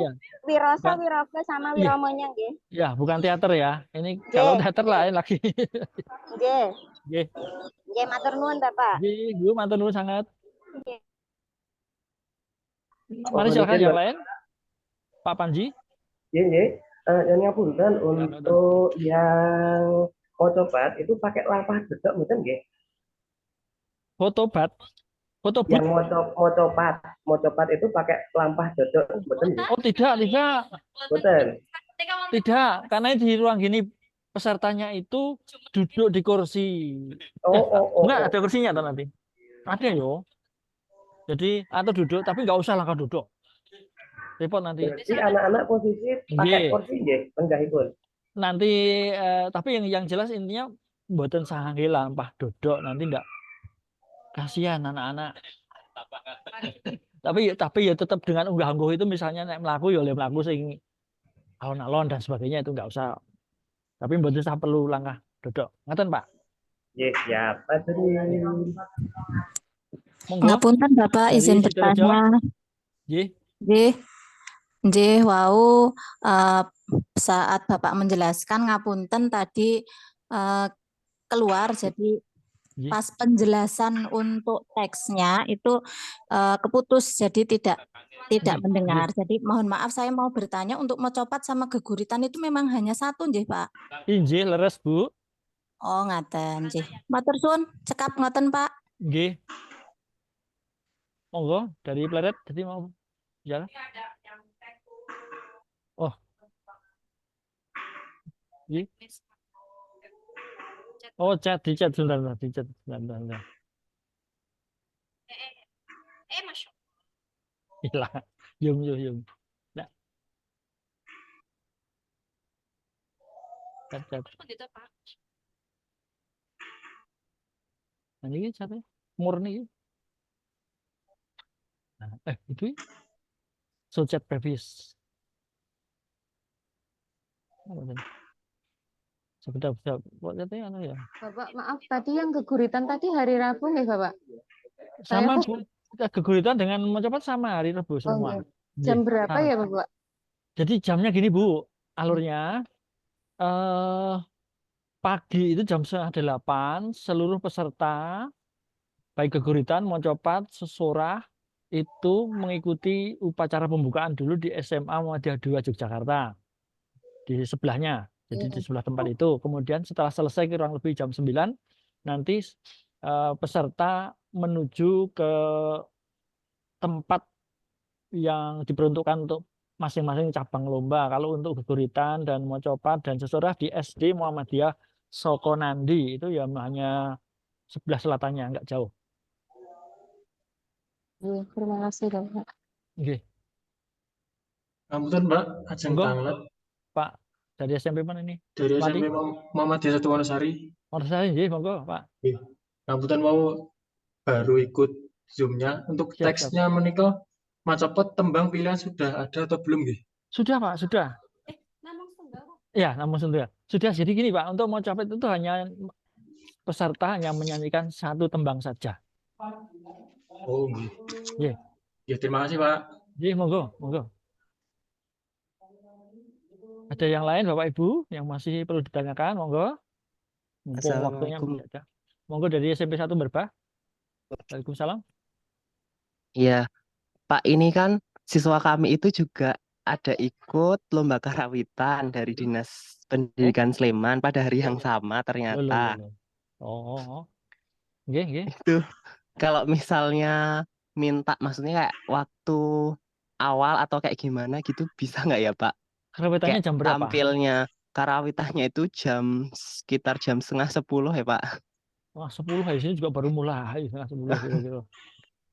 wiroso, wiroga sama wiromonya nggih. Ya, bukan teater ya. Ini kalau teater lain lagi. Nggih. Nggih, matur nuwun Bapak. Nggih, Bu, matur nuwun sangat. Mari silakan yang lain. Pak Panji. Nggih. Yang ngapunten untuk yang fotobat itu pakai lampah dedek mboten nggih? Fotobat. Yang mocopat itu pakai lampah dedek mboten nggih? Oh, tidak. Mboten. Tidak, karena di ruang gini pesertanya itu duduk di kursi. Enggak ada kursinya atau nanti? Ada yo. Jadi atau duduk, tapi nggak usah langkah duduk. Repot nanti. Jadi anak-anak posisi pakai kursi nggih, enggakipun. Nanti tapi yang jelas intinya mboten sangge lampah duduk, nanti enggak kasihan anak-anak. tapi ya tetap dengan unggah-ungguh itu, misalnya nek mlaku ya oleh mlaku sing alon-alon dan sebagainya, itu enggak usah. Tapi mboten usah perlu langkah duduk. Ngaten, Pak? Nggih, siap. Ngapunten Bapak, izin bertanya. Nggih, wau saat Bapak menjelaskan ngapunten tadi keluar, jadi pas penjelasan untuk teksnya itu keputus, jadi tidak mendengar. Jadi mohon maaf, saya mau bertanya, untuk mocopat sama geguritan itu memang hanya satu nggih, Pak? Inggih, leres, Bu. Oh, ngaten nggih. Matur suwun, cekap ngoten, Pak. Nggih. Monggo dari Pleret, jadi mau jalan. Oh. Nggih. Oh, di chat sebentar. Masya. Hilang. Yum. Nah. Chat. Nah, ini chatnya murni. Nah, itu so chat previous. Sebentar. Buat chatnya ya. Bapak, maaf, tadi yang keguritan tadi hari Rabu nggih, Bapak? Sama, Bu. Keguritan dengan mocopat sama hari Rabu semua. Okay. Jam berapa ya, Bapak? Jadi jamnya gini, Bu. Alurnya pagi itu jam 7:30 seluruh peserta baik keguritan, mocopat, sesorah itu mengikuti upacara pembukaan dulu di SMA Muhammadiyah 2 Yogyakarta. Di sebelahnya. Jadi di sebelah tempat itu. Kemudian setelah selesai kurang lebih jam 9 nanti peserta menuju ke tempat yang diperuntukkan untuk masing-masing cabang lomba. Kalau untuk geguritan dan mocopat dan sesorah di SD Muhammadiyah Sokonandi itu ya hanya sebelah selatannya, enggak jauh. Terima kasih, Bapak. Oke. Ngapunten, Mbak, ajeng tanglep. Pak, dari SMP mana ini? Dari SMP Muhammadiyah 1 Wonosari. Wonosari, nggih, monggo, Pak. Ngapunten mau baru ikut Zoom-nya. Untuk teksnya menika mocopat tembang pilihan sudah ada atau belum nggih? Sudah, Pak, sudah. Ya, namun sudah. Sudah, jadi gini, Pak, untuk mocopat itu hanya peserta hanya menyanyikan satu tembang saja. Oh, nggih. Ya, terima kasih, Pak. Nggih, monggo. Ada yang lain, Bapak Ibu, yang masih perlu ditanyakan, monggo. Mumpung waktunya ada. Monggo dari SMP 1 Merbah. Waalaikumsalam. Iya, Pak, ini kan siswa kami itu juga ada ikut lomba karawitan dari Dinas Oh, Pendidikan Sleman pada hari yang sama lo lo lo ternyata. lo. Oh, nggih, nggih. Itu kalau misalnya minta, maksudnya kayak waktu awal atau kayak gimana gitu, bisa nggak ya Pak? Karawitannya Kayak jam berapa? tampilnya karawitannya itu sekitar jam 9:30 ya Pak. Wah, 10 di sini juga baru mulai, setengah 10 kira-kira.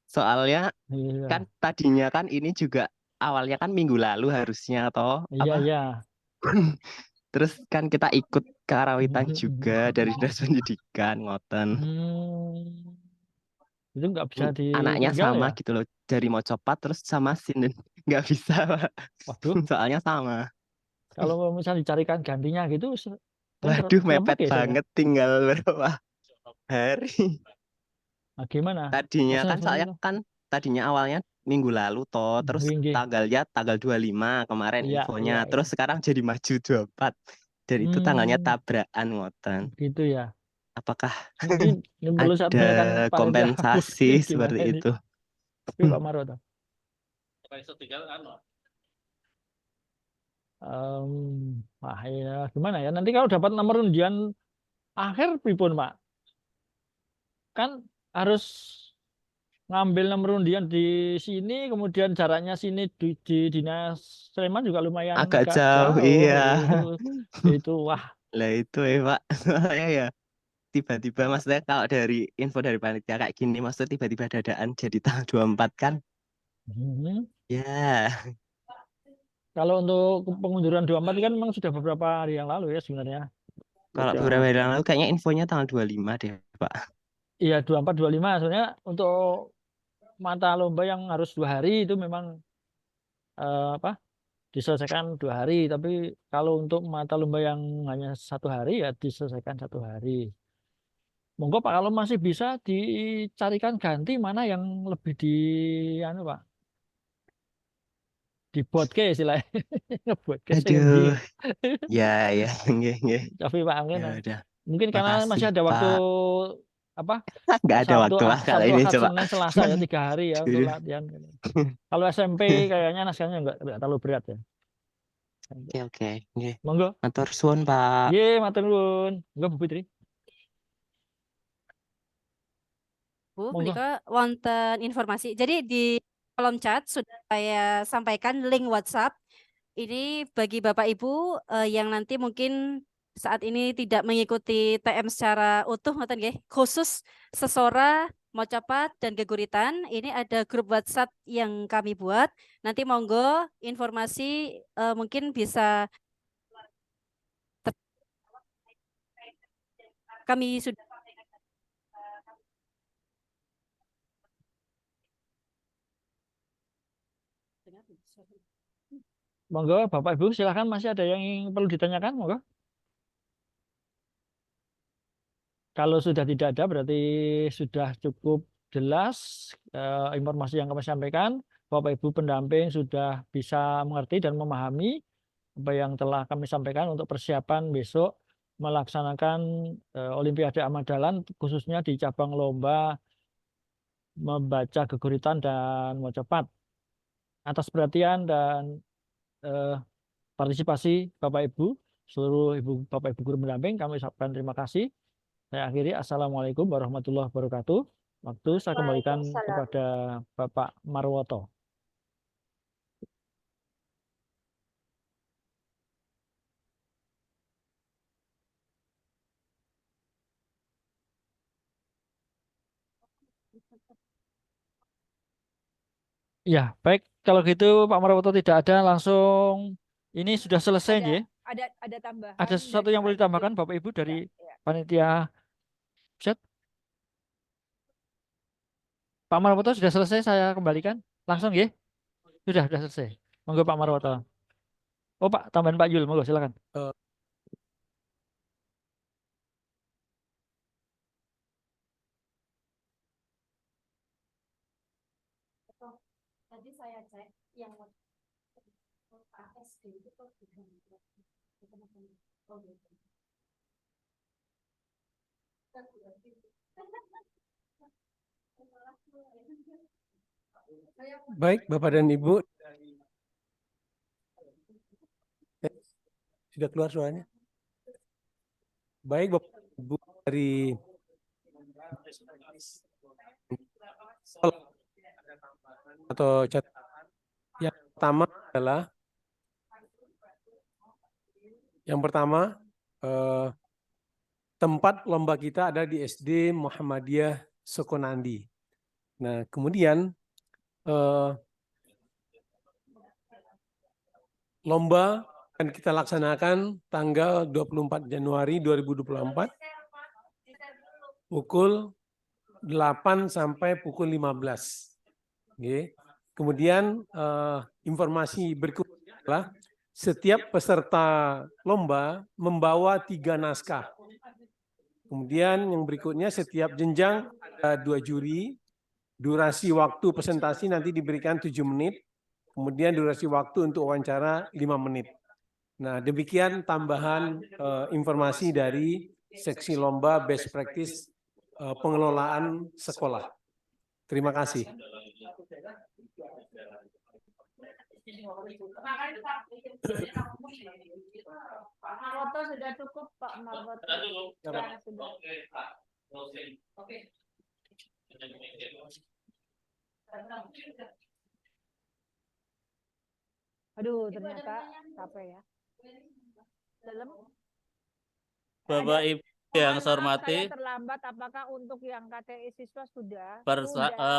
Soalnya Iya, kan tadinya kan ini juga awalnya kan minggu lalu harusnya atau iya, apa? iya. Terus kan kita ikut karawitan juga dari Dinas Pendidikan, ngoten. Itu nggak bisa Anaknya ditinggal sama ya? gitu loh, dari Mocopat terus sama Sinden. Nggak bisa, Pak. Waduh, Soalnya sama. kalau misalnya dicarikan gantinya gitu, kan Waduh, terlempar mepet ya saya. banget, tinggal berapa hari. Nah, gimana? Tadinya Pesan kan soalnya itu. kan tadinya awalnya minggu lalu toh, terus Nggih, nggih. tanggalnya tanggal 25 kemarin Iya, infonya. iya, Terus iya. sekarang jadi maju 24. Dan itu tanggalnya Hmm, tabrakan, ngoten. gitu ya. Apakah Mungkin yang perlu saya ada tanyakan panitia kompensasi pusing seperti gimana ini. itu? Tapi Pak Marwata. Wah ya gimana ya? Nanti kalau dapat nomor undian akhir pripun, Pak? Kan harus ngambil nomor undian di sini, kemudian jaraknya sini di Dinas Sleman juga lumayan Agak agak jauh, jauh. iya. Itu wah. Lah itu ya Pak, soalnya ya tiba-tiba, maksudnya kalau dari info dari panitia kayak gini, maksudnya tiba-tiba dadaan jadi tanggal 24 kan? Mhm. Ya, Kalau untuk pengunduran 24 kan memang sudah beberapa hari yang lalu ya sebenarnya. kalau Sudah, beberapa hari yang lalu kayaknya infonya tanggal 25 deh Pak. iya 24, 25. Soalnya untuk mata lomba yang harus 2 hari itu memang apa diselesaikan 2 hari. Tapi kalau untuk mata lomba yang hanya 1 hari ya diselesaikan 1 hari. Monggo Pak, kalau masih bisa dicarikan ganti mana yang lebih di anu Pak, dibuat ke istilahnya. Ngebuat ke sing endi. Aduh, ya ya, nggih nggih. Tapi Pak Angin, Ya udah, mungkin karena makasih masih ada waktu Pak. apa Nggak ada Sabtu, waktu Pak kalau Sabtu, ini Ahad, coba. Senin, Selasa ya 3 hari ya untuk Aduh. latihan. Kalau SMP kayaknya naskahnya nggak terlalu berat ya. Oke oke, nggih. Monggo. Matur suwun Pak. Ye, matur nuwun. Monggo Bu Fitri. Bu, Monggo. menika wonten informasi. Jadi di kolom chat sudah saya sampaikan link WhatsApp. Ini bagi Bapak Ibu yang nanti mungkin saat ini tidak mengikuti TM secara utuh, ngoten nggih, khusus sesora, mocapat dan geguritan. Ini ada grup WhatsApp yang kami buat. Nanti monggo informasi mungkin bisa kami sudah Monggo Bapak Ibu silakan, masih ada yang perlu ditanyakan, monggo. Kalau sudah tidak ada berarti sudah cukup jelas informasi yang kami sampaikan. Bapak Ibu pendamping sudah bisa mengerti dan memahami apa yang telah kami sampaikan untuk persiapan besok melaksanakan Olimpiade Amadalan, khususnya di cabang lomba membaca geguritan dan mocapat. Atas perhatian dan partisipasi Bapak Ibu, seluruh Bapak Ibu guru pendamping, kami ucapkan terima kasih. Saya akhiri, Assalamualaikum warahmatullahi wabarakatuh. Waktu saya kembalikan kepada Bapak Marwoto. Ya, baik. Kalau gitu Pak Marwoto tidak ada, langsung ini sudah selesai ya. Ada tambahan. Ada sesuatu yang perlu ditambahkan Bapak Ibu dari panitia chat? Pak Marwoto sudah selesai, saya kembalikan langsung ya. Sudah selesai. Monggo Pak Marwoto. Oh Pak, tambahan Pak Yul, monggo silakan. Tadi saya cek yang ASD itu kok Baik, Bapak dan Ibu. Sudah keluar suaranya? Baik, Bapak dan Ibu dari atau yang pertama adalah tempat lomba kita ada di SD Muhammadiyah Sukonandi. Nah, kemudian lomba akan kita laksanakan tanggal 24 Januari 2024 pukul 8 sampai pukul 15. Oke. Kemudian informasi berikutnya adalah setiap peserta lomba membawa 3 naskah. Kemudian yang berikutnya setiap jenjang ada 2 juri. Durasi waktu presentasi nanti diberikan 7 menit. Kemudian durasi waktu untuk wawancara 5 menit. Nah, demikian tambahan informasi dari seksi lomba best practice pengelolaan sekolah. Terima kasih. Pak Marwoto sudah cukup, Pak Marwoto. Ya, sudah. Oke. Aduh, ternyata capek ya. Dalam. Bapak Ibu yang saya hormati, Saya terlambat, apakah untuk yang KTI siswa sudah?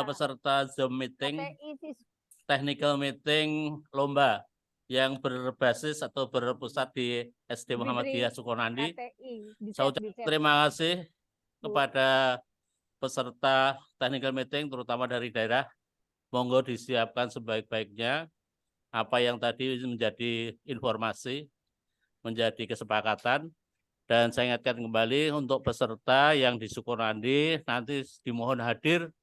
peserta Zoom meeting, KTI siswa. technical meeting lomba yang berbasis atau berpusat di SD Muhammadiyah Sukonandi. Saya ucapkan terima kasih kepada peserta technical meeting, terutama dari daerah. Monggo disiapkan sebaik-baiknya apa yang tadi menjadi informasi, menjadi kesepakatan. Dan saya ingatkan kembali untuk peserta yang di Sukonandi nanti dimohon hadir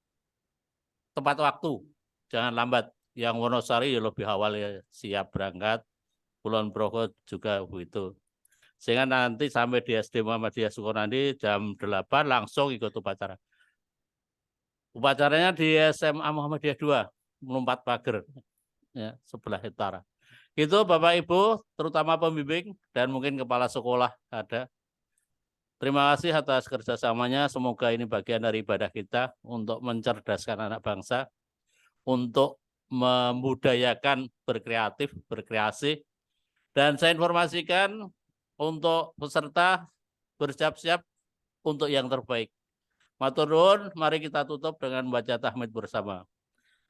tepat waktu, jangan lambat. Yang Wonosari ya lebih awal ya siap berangkat, Kulon Progo juga begitu. Sehingga nanti sampai di SD Muhammadiyah Sukonandi jam 8 langsung ikut upacara. Upacaranya di SMA Muhammadiyah 2, melompat pagar, ya, sebelah utara. Itu Bapak Ibu, terutama pembimbing dan mungkin kepala sekolah ada. Terima kasih atas kerjasamanya. Semoga ini bagian dari ibadah kita untuk mencerdaskan anak bangsa, untuk membudayakan berkreatif, berkreasi. Dan saya informasikan untuk peserta bersiap-siap untuk yang terbaik. Matur nuwun, mari kita tutup dengan membaca tahmid bersama.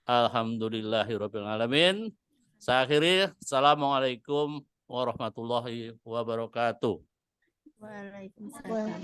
Alhamdulillahirabbil alamin. Saya akhiri, assalamualaikum warahmatullahi wabarakatuh. Waalaikumsalam.